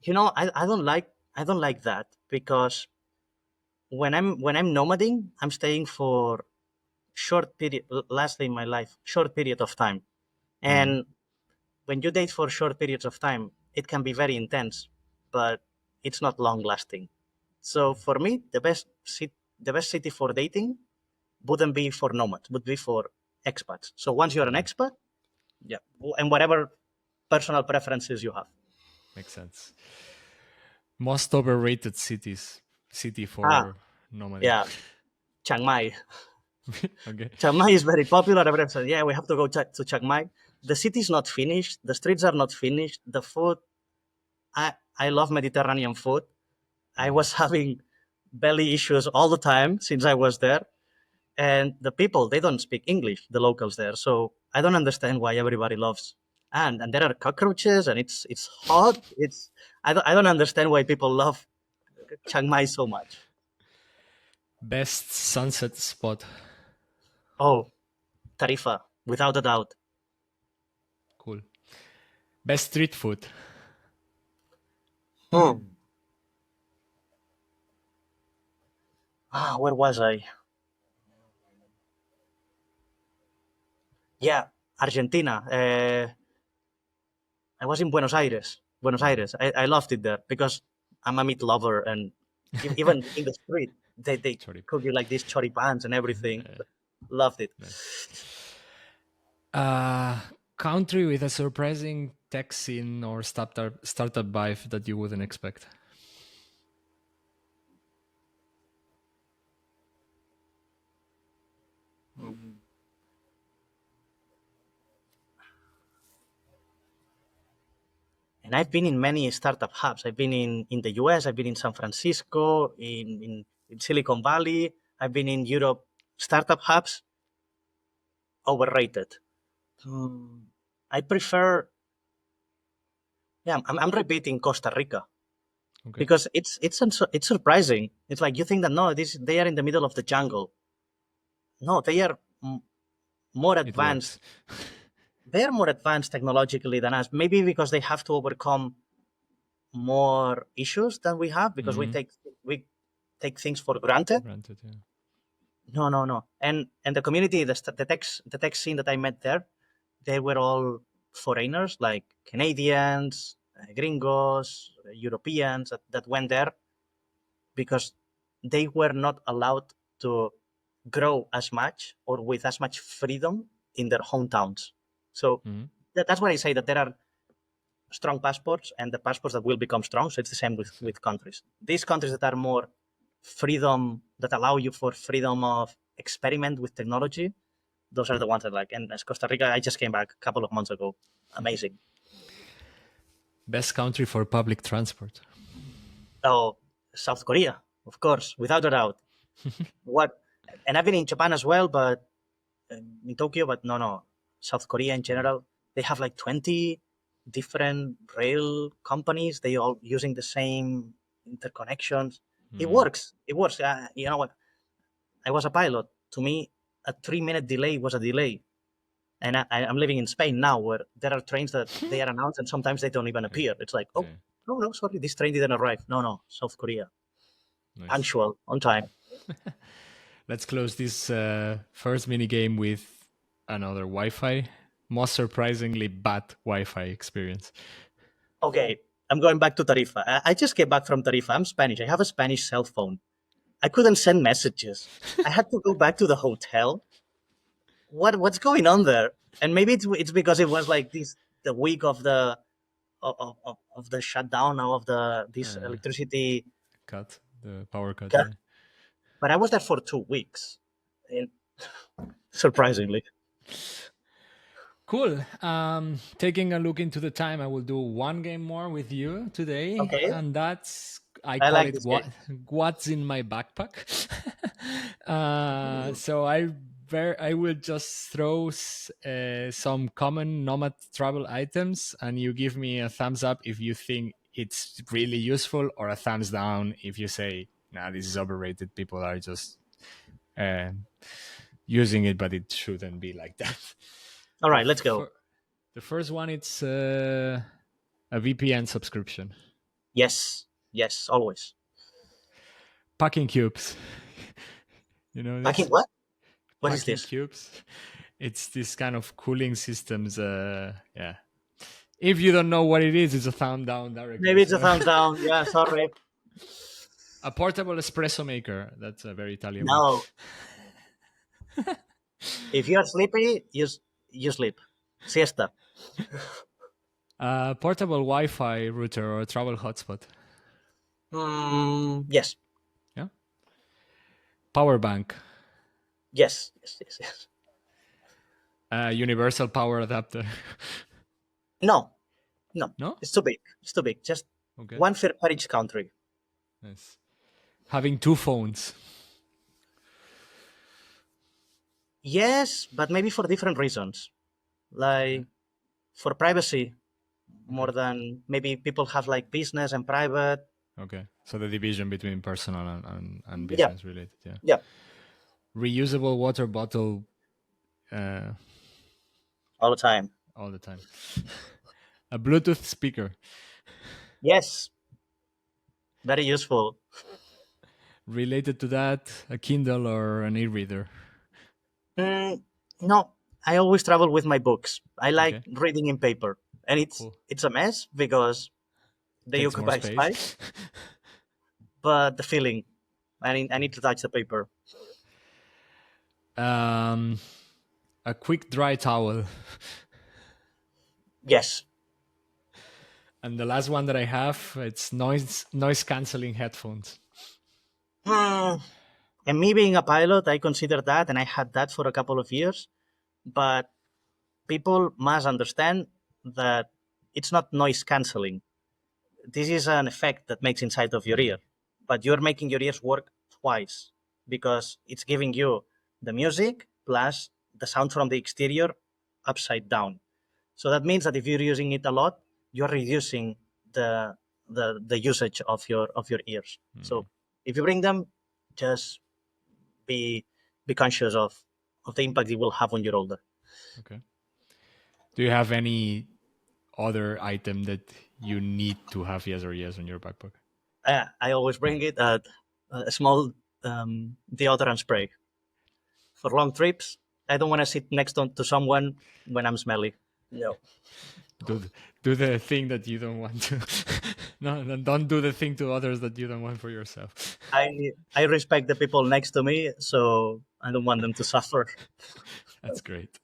[SPEAKER 1] I don't like that, because when I'm nomading, I'm staying for short period, lastly in my life, short period of time. And when you date for short periods of time, it can be very intense, but it's not long lasting. So for me, the best city for dating wouldn't be for nomads, would be for expats. So once you're an expat, yeah, and whatever personal preferences you have.
[SPEAKER 2] Makes sense. Most overrated city
[SPEAKER 1] Ah,
[SPEAKER 2] for nomading.
[SPEAKER 1] yeah, Chiang Mai.
[SPEAKER 2] Okay.
[SPEAKER 1] Chiang Mai is very popular. Everyone says, yeah, we have to go to Chiang Mai. The city is not finished. The streets are not finished. The food, I love Mediterranean food. I was having belly issues all the time since I was there. And the people, they don't speak English, the locals there. So I don't understand why everybody loves. And there are cockroaches and it's hot. I don't understand why people love Chiang Mai so much.
[SPEAKER 2] Best sunset spot.
[SPEAKER 1] Oh, Tarifa, without a doubt.
[SPEAKER 2] Cool. Best street food.
[SPEAKER 1] Where was I? Yeah, Argentina. I was in Buenos Aires. Buenos Aires. I loved it there because I'm a meat lover, and even in the street, they
[SPEAKER 2] Sorry.
[SPEAKER 1] cook you like these choripans and everything. Loved it.
[SPEAKER 2] Country with a surprising tech scene or startup vibe that you wouldn't expect.
[SPEAKER 1] And I've been in many startup hubs. I've been in the US, I've been in San Francisco, in Silicon Valley, I've been in Europe. Startup hubs, overrated. I prefer, yeah, I'm repeating Costa Rica
[SPEAKER 2] Okay.
[SPEAKER 1] because it's surprising. It's like you think that no, they are in the middle of the jungle. No, they are more
[SPEAKER 2] It
[SPEAKER 1] advanced.
[SPEAKER 2] works.
[SPEAKER 1] They are more advanced technologically than us. Maybe because they have to overcome more issues than we have because we take things for granted.
[SPEAKER 2] Granted, yeah.
[SPEAKER 1] No. And the community, the tech scene that I met there, they were all foreigners, like Canadians, gringos, Europeans that went there because they were not allowed to grow as much or with as much freedom in their hometowns. So that's why I say that there are strong passports and the passports that will become strong. So it's the same with countries. These countries that are more freedom, that allow you for freedom of experiment with technology, those are the ones I like. And as Costa Rica, I just came back a couple of months ago. Amazing.
[SPEAKER 2] Best country for public transport.
[SPEAKER 1] Oh, South Korea, of course, without a doubt. What? And I've been in Japan as well, but in Tokyo, but no. South Korea in general, they have like 20 different rail companies. They all using the same interconnections. It works. You know what? I was a pilot. To me, a 3-minute delay was a delay. And I'm living in Spain now, where there are trains that they are announced and sometimes they don't even appear. It's like, oh, no, sorry, this train didn't arrive. No, South Korea.
[SPEAKER 2] Nice.
[SPEAKER 1] Punctual, on time.
[SPEAKER 2] Let's close this first mini game with another Wi-Fi. Most surprisingly bad Wi-Fi experience.
[SPEAKER 1] Okay, I'm going back to Tarifa. I just came back from Tarifa. I'm Spanish. I have a Spanish cell phone. I couldn't send messages. I had to go back to the hotel. What's going on there? And maybe it's because it was like the week of the of the shutdown of this electricity
[SPEAKER 2] cut, the power cut.
[SPEAKER 1] Yeah. But I was there for 2 weeks, and surprisingly.
[SPEAKER 2] Cool. Taking a look into the time, I will do one game more with you today,
[SPEAKER 1] Okay.
[SPEAKER 2] and that's I call
[SPEAKER 1] like
[SPEAKER 2] it what's in my backpack. So I will just throw some common Nomad travel items, and you give me a thumbs up if you think it's really useful, or a thumbs down if you say, "Nah, this is overrated. People are just using it, but it shouldn't be like that."
[SPEAKER 1] All right, let's go.
[SPEAKER 2] The first one, it's a VPN subscription.
[SPEAKER 1] Yes, always.
[SPEAKER 2] Packing cubes. You know this?
[SPEAKER 1] Packing what? What is
[SPEAKER 2] packing
[SPEAKER 1] this?
[SPEAKER 2] cubes. It's this kind of cooling systems. Yeah. If you don't know what it is, it's a thumb down directly.
[SPEAKER 1] Maybe it's a
[SPEAKER 2] So.
[SPEAKER 1] thumb down. Yeah, sorry.
[SPEAKER 2] A portable espresso maker. That's a very Italian word.
[SPEAKER 1] No. If you are sleepy, you sleep. Siesta.
[SPEAKER 2] Portable Wi-Fi router or travel hotspot.
[SPEAKER 1] Yes.
[SPEAKER 2] Yeah. Power bank.
[SPEAKER 1] Yes.
[SPEAKER 2] Universal power adapter.
[SPEAKER 1] No.
[SPEAKER 2] No?
[SPEAKER 1] It's too big. Just
[SPEAKER 2] Okay.
[SPEAKER 1] one per each country.
[SPEAKER 2] Nice. Having 2 phones.
[SPEAKER 1] Yes, but maybe for different reasons. Like for privacy, more than maybe people have like business and private.
[SPEAKER 2] Okay. So the division between personal and
[SPEAKER 1] Yeah.
[SPEAKER 2] business related. Yeah.
[SPEAKER 1] Yeah.
[SPEAKER 2] Reusable water bottle
[SPEAKER 1] All the time.
[SPEAKER 2] all the time. A Bluetooth speaker.
[SPEAKER 1] Yes. Very useful.
[SPEAKER 2] Related to that, a Kindle or an e-reader.
[SPEAKER 1] No, I always travel with my books. I like
[SPEAKER 2] Okay.
[SPEAKER 1] reading in paper, and
[SPEAKER 2] Cool.
[SPEAKER 1] it's a mess because they
[SPEAKER 2] Takes more
[SPEAKER 1] occupy space. But the feeling, I need to touch the paper.
[SPEAKER 2] A quick dry towel.
[SPEAKER 1] Yes.
[SPEAKER 2] And the last one that I have, it's noise canceling headphones.
[SPEAKER 1] And me being a pilot, I consider that, and I had that for a couple of years. But people must understand that it's not noise canceling. This is an effect that makes inside of your ear, but you're making your ears work twice because it's giving you the music plus the sound from the exterior upside down. So that means that if you're using it a lot, you're reducing the usage of your ears. So if you bring them, just be conscious of the impact it will have when you're older.
[SPEAKER 2] Okay. Do you have any other item that you need to have yes or yes on your backpack?
[SPEAKER 1] I always bring it at a small deodorant spray for long trips. I don't want to sit next to someone when I'm smelly. No.
[SPEAKER 2] Do the thing that you don't want to. No, don't do the thing to others that you don't want for yourself.
[SPEAKER 1] I respect the people next to me, so I don't want them to suffer.
[SPEAKER 2] That's great.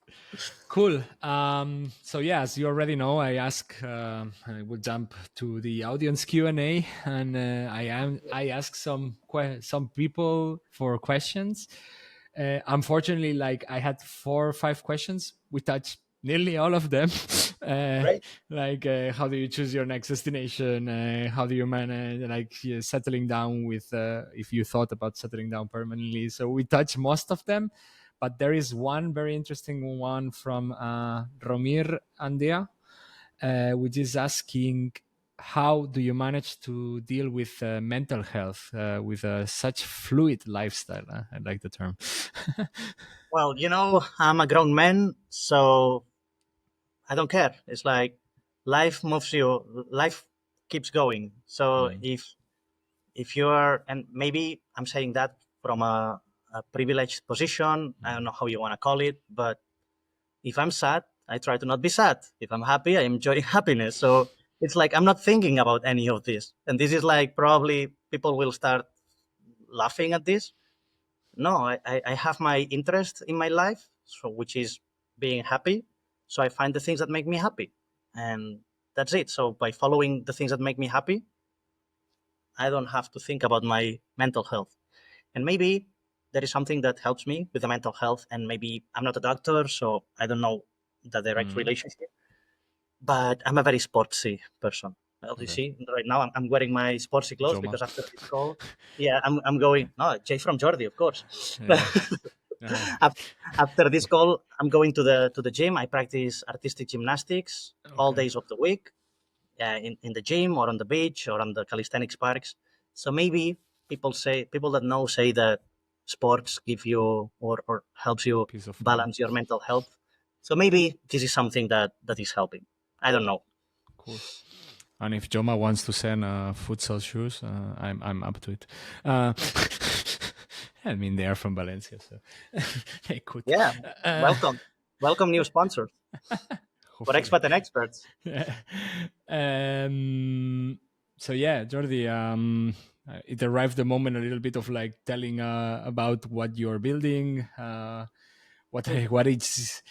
[SPEAKER 2] Cool. So yeah, as you already know, I will jump to the audience Q&A, and I ask some people for questions. Unfortunately, like I had 4 or 5 questions. We touched nearly all of them.
[SPEAKER 1] Right.
[SPEAKER 2] Like how do you choose your next destination? How do you manage settling down with if you thought about settling down permanently? So we touched most of them. But there is one very interesting one from Romir Andea, which is asking, how do you manage to deal with mental health with such fluid lifestyle? I like the term.
[SPEAKER 1] Well, I'm a grown man, so I don't care. It's like life moves you, life keeps going. So if you are, and maybe I'm saying that from a privileged position, I don't know how you want to call it, but if I'm sad, I try to not be sad. If I'm happy, I enjoy happiness. So it's like I'm not thinking about any of this. And this is like probably people will start laughing at this. No, I have my interest in my life, so which is being happy. So I find the things that make me happy. And that's it. So by following the things that make me happy, I don't have to think about my mental health. And maybe there is something that helps me with the mental health. And maybe I'm not a doctor, so I don't know the direct relationship. But I'm a very sportsy person. Well, you see, right now I'm wearing my sportsy clothes
[SPEAKER 2] Joma.
[SPEAKER 1] because after this call, I'm going. No, Jay from Jordi, of course. After this call, I'm going to the gym. I practice artistic gymnastics all days of the week, in the gym or on the beach or on the calisthenics parks. So maybe people that know say that sports give you or helps you balance your mental health. So maybe this is something that is helping. I don't know.
[SPEAKER 2] Cool. And if Joma wants to send futsal shoes, I'm up to it. I mean, they are from Valencia, so they could.
[SPEAKER 1] Yeah, welcome new sponsors for
[SPEAKER 2] Hopefully.
[SPEAKER 1] Expat and Experts.
[SPEAKER 2] So yeah, Jordi, it arrived the moment a little bit of like telling about what you're building, what is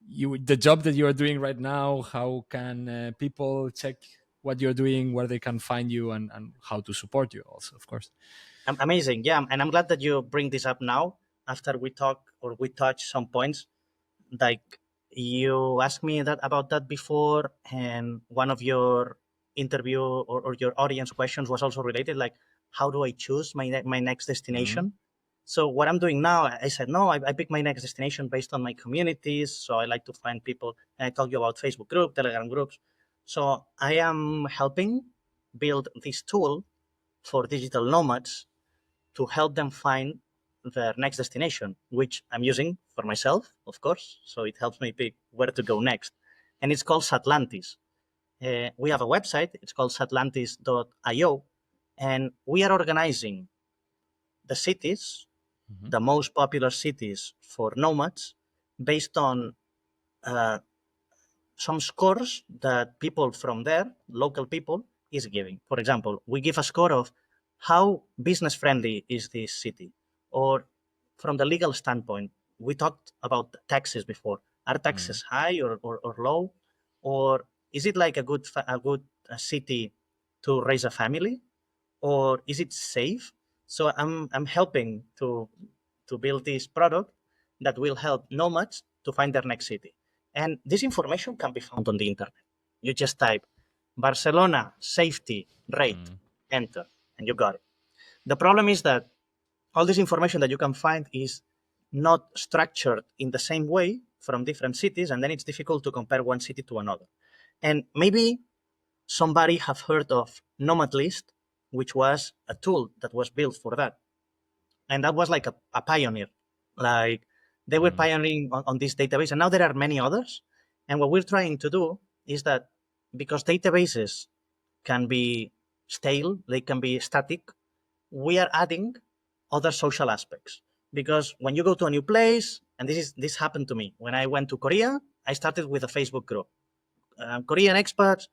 [SPEAKER 2] the job that you are doing right now. How can people check what you're doing, where they can find you, and how to support you also, of course.
[SPEAKER 1] Amazing, yeah, and I'm glad that you bring this up now after we talk or we touch some points. Like you asked me that about that before, and one of your interview or your audience questions was also related, like how do I choose my next destination? So what I'm doing now, I said no, I pick my next destination based on my communities. So I like to find people, and I talk you about Facebook group, Telegram groups. So I am helping build this tool for digital nomads to help them find their next destination, which I'm using for myself, of course. So it helps me pick where to go next. And it's called Satlantis. We have a website. It's called satlantis.io. And we are organizing the cities, the most popular cities for nomads, based on some scores that people from there, local people, is giving. For example, we give a score of how business friendly is this city, or from the legal standpoint. We talked about taxes before. Are taxes high or low, or is it like a good city to raise a family, or is it safe? So I'm helping to build this product that will help nomads to find their next city. And this information can be found on the internet. You just type Barcelona safety rate, enter, and you got it. The problem is that all this information that you can find is not structured in the same way from different cities, and then it's difficult to compare one city to another. And maybe somebody have heard of Nomad List, which was a tool that was built for that. And that was like a pioneer. Like they were pioneering on this database, and now there are many others. And what we're trying to do is that because databases can be stale, they can be static, we are adding other social aspects. Because when you go to a new place, and this happened to me when I went to Korea, I started with a Facebook group, Korean expats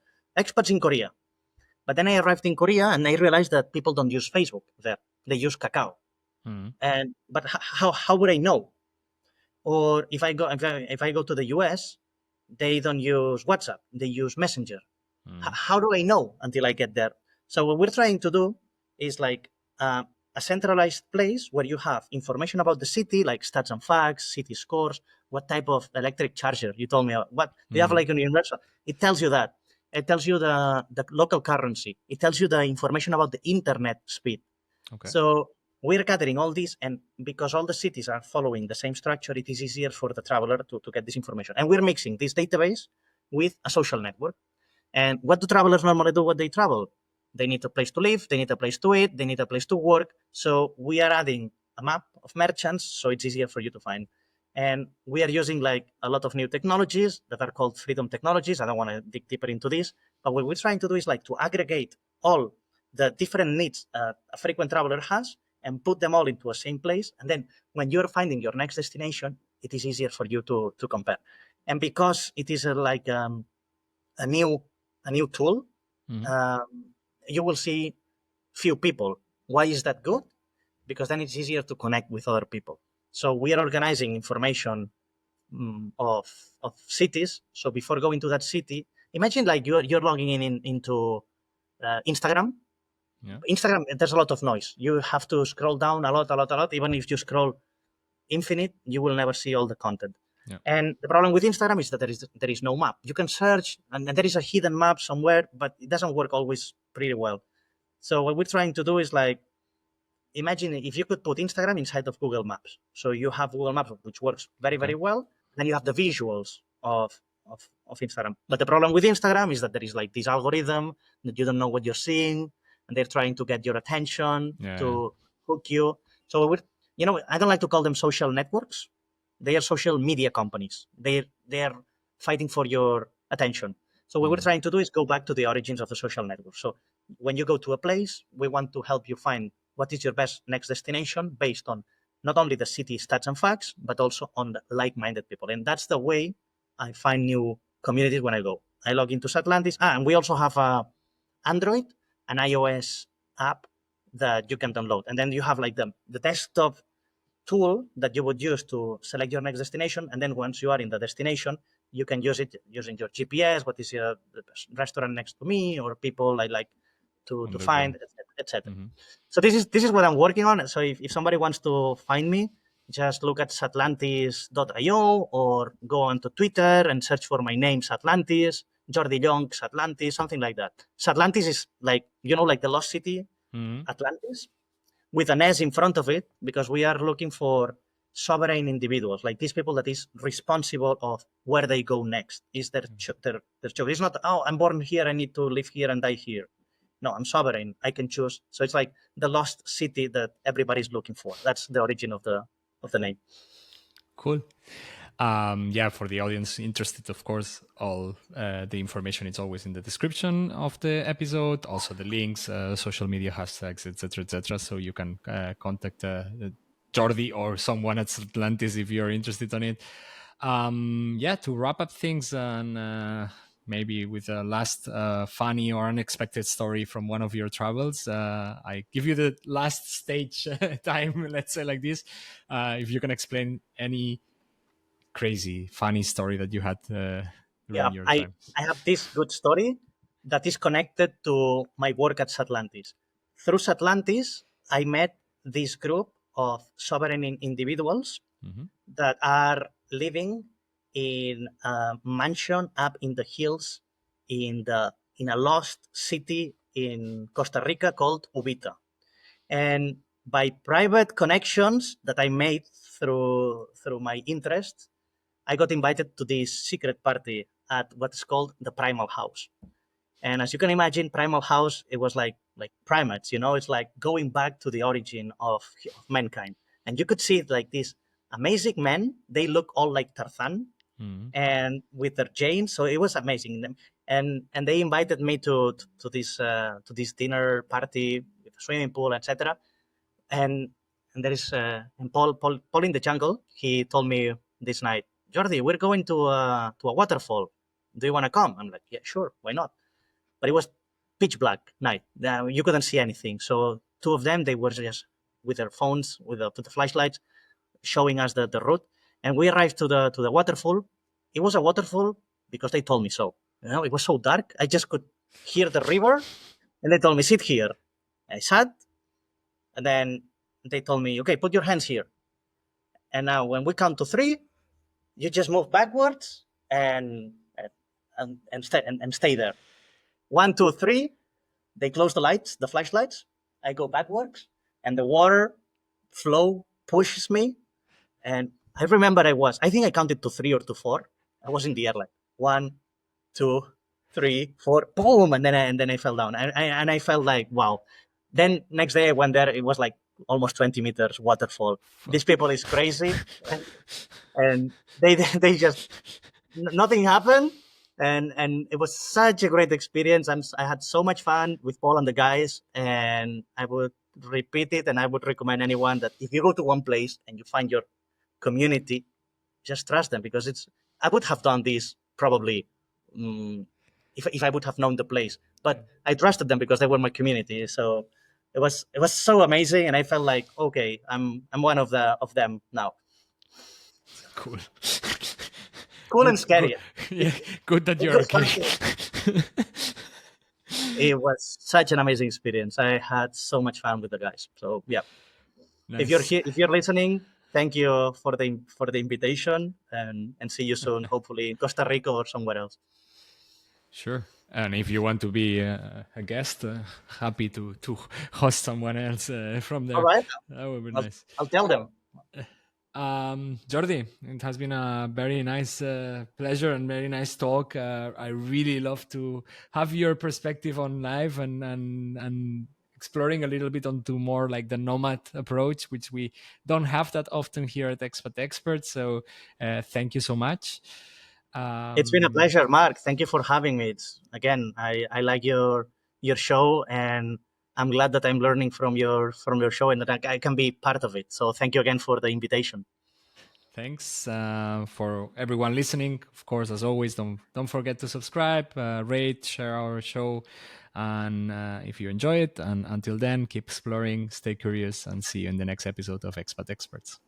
[SPEAKER 1] in Korea. But then I arrived in Korea and I realized that people don't use Facebook there; they use Kakao. But how would I know? Or if I go to the US, they don't use WhatsApp; they use Messenger. How do I know until I get there? So what we're trying to do is like a centralized place where you have information about the city, like stats and facts, city scores, what type of electric charger you told me. What do you have like a universal? It tells you that. It tells you the local currency. It tells you the information about the internet speed.
[SPEAKER 2] Okay.
[SPEAKER 1] So we're gathering all this, and because all the cities are following the same structure, it is easier for the traveler to get this information. And we're mixing this database with a social network. And what do travelers normally do when they travel? They need a place to live, they need a place to eat, they need a place to work. So we are adding a map of merchants, so it's easier for you to find. And we are using like a lot of new technologies that are called freedom technologies. I don't want to dig deeper into this, but what we're trying to do is like to aggregate all the different needs a frequent traveler has and put them all into a same place. And then when you're finding your next destination, it is easier for you to compare. And because it is like a new tool, you will see few people. Why is that good? Because then it's easier to connect with other people. So we are organizing information of cities. So before going to that city, imagine like you're logging into Instagram.
[SPEAKER 2] Yeah.
[SPEAKER 1] Instagram, there's a lot of noise. You have to scroll down a lot. Even if you scroll infinite, you will never see all the content.
[SPEAKER 2] Yeah.
[SPEAKER 1] And the problem with Instagram is that there is no map. You can search, and there is a hidden map somewhere, but it doesn't work always pretty well. So what we're trying to do is like, imagine if you could put Instagram inside of Google Maps. So you have Google Maps, which works very, very well. Then you have the visuals of Instagram. But the problem with Instagram is that there is like this algorithm that you don't know what you're seeing, and they're trying to get your attention to hook you. So I don't like to call them social networks. They are social media companies. They are fighting for your attention. So what we're trying to do is go back to the origins of the social network. So when you go to a place, we want to help you find what is your best next destination based on not only the city stats and facts, but also on the like-minded people. And that's the way I find new communities when I go. I log into Satlantis. And we also have a Android and iOS app that you can download. And then you have like the desktop tool that you would use to select your next destination. And then once you are in the destination, you can use it using your GPS, what is the restaurant next to me, or people I like to find, etc.
[SPEAKER 2] Mm-hmm.
[SPEAKER 1] So this is what I'm working on. So if somebody wants to find me, just look at satlantis.io or go onto Twitter and search for my name, Satlantis, Jordi Llonch Atlantis, something like that. Satlantis is like, like the lost city, Atlantis, with an S in front of it, because we are looking for sovereign individuals, like these people that is responsible of where they go next. Is their choice. It's not, I'm born here, I need to live here and die here. No, I'm sovereign. I can choose. So it's like the lost city that everybody's looking for. That's the origin of the name.
[SPEAKER 2] Cool. For the audience interested, of course, all the information is always in the description of the episode. Also the links, social media hashtags, etc. So you can contact Jordi or someone at Atlantis if you're interested on it. To wrap up things and maybe with a last funny or unexpected story from one of your travels, I give you the last stage time, let's say like this. If you can explain any crazy, funny story that you had during your time.
[SPEAKER 1] I have this good story that is connected to my work at Satlantis. Through Satlantis, I met this group of sovereign individuals that are living in a mansion up in the hills in a lost city in Costa Rica called Uvita. And by private connections that I made through my interests, I got invited to this secret party at what's called the Primal House. And as you can imagine, Primal House, it was like primates, it's like going back to the origin of mankind. And you could see it like these amazing men. They look all like Tarzan and with their chains. So it was amazing. And they invited me to this dinner party with a swimming pool, etc. And there is and Paul in the jungle. He told me this night, Jordi, we're going to a waterfall. Do you want to come? I'm like, yeah, sure, why not? But it was pitch black night. You couldn't see anything. So two of them, they were just with their phones, with the flashlights, showing us the route. And we arrived to the waterfall. It was a waterfall because they told me so. It was so dark. I just could hear the river, and they told me, sit here. I sat, and then they told me, okay, put your hands here. And now when we count to 3, you just move backwards and stay there. 1, 2, 3. They close the lights, the flashlights. I go backwards, and the water flow pushes me. And I remember I think I counted to 3 or to 4. I was in the air like 1, 2, 3, 4, boom, and then I fell down. And I felt like, wow. Then next day I went there. It was like almost 20 meters waterfall. These people is crazy, and they just nothing happened. And it was such a great experience. I had so much fun with Paul and the guys, and I would repeat it. And I would recommend anyone that if you go to one place and you find your community, just trust them, because I would have done this probably if I would have known the place, but I trusted them because they were my community. So it was so amazing, and I felt like, okay, I'm one of them now.
[SPEAKER 2] Cool.
[SPEAKER 1] Cool and scary.
[SPEAKER 2] Good. Yeah, good that you're okay.
[SPEAKER 1] It was such an amazing experience. I had so much fun with the guys. So yeah, nice. If you're listening, thank you for the invitation, and see you soon, hopefully in Costa Rica or somewhere else.
[SPEAKER 2] Sure. And if you want to be a guest, happy to host someone else from there.
[SPEAKER 1] All right.
[SPEAKER 2] That would be nice.
[SPEAKER 1] I'll tell them.
[SPEAKER 2] Jordi, it has been a very nice pleasure and very nice talk. I really love to have your perspective on life and exploring a little bit onto more like the nomad approach, which we don't have that often here at Expat Experts. So thank you so much.
[SPEAKER 1] It's been a pleasure, Mark. Thank you for having me. I like your show, and I'm glad that I'm learning from your show and that I can be part of it. So thank you again for the invitation.
[SPEAKER 2] Thanks for everyone listening. Of course, as always, don't forget to subscribe, rate, share our show, and if you enjoy it. And until then, keep exploring, stay curious, and see you in the next episode of Expat Experts.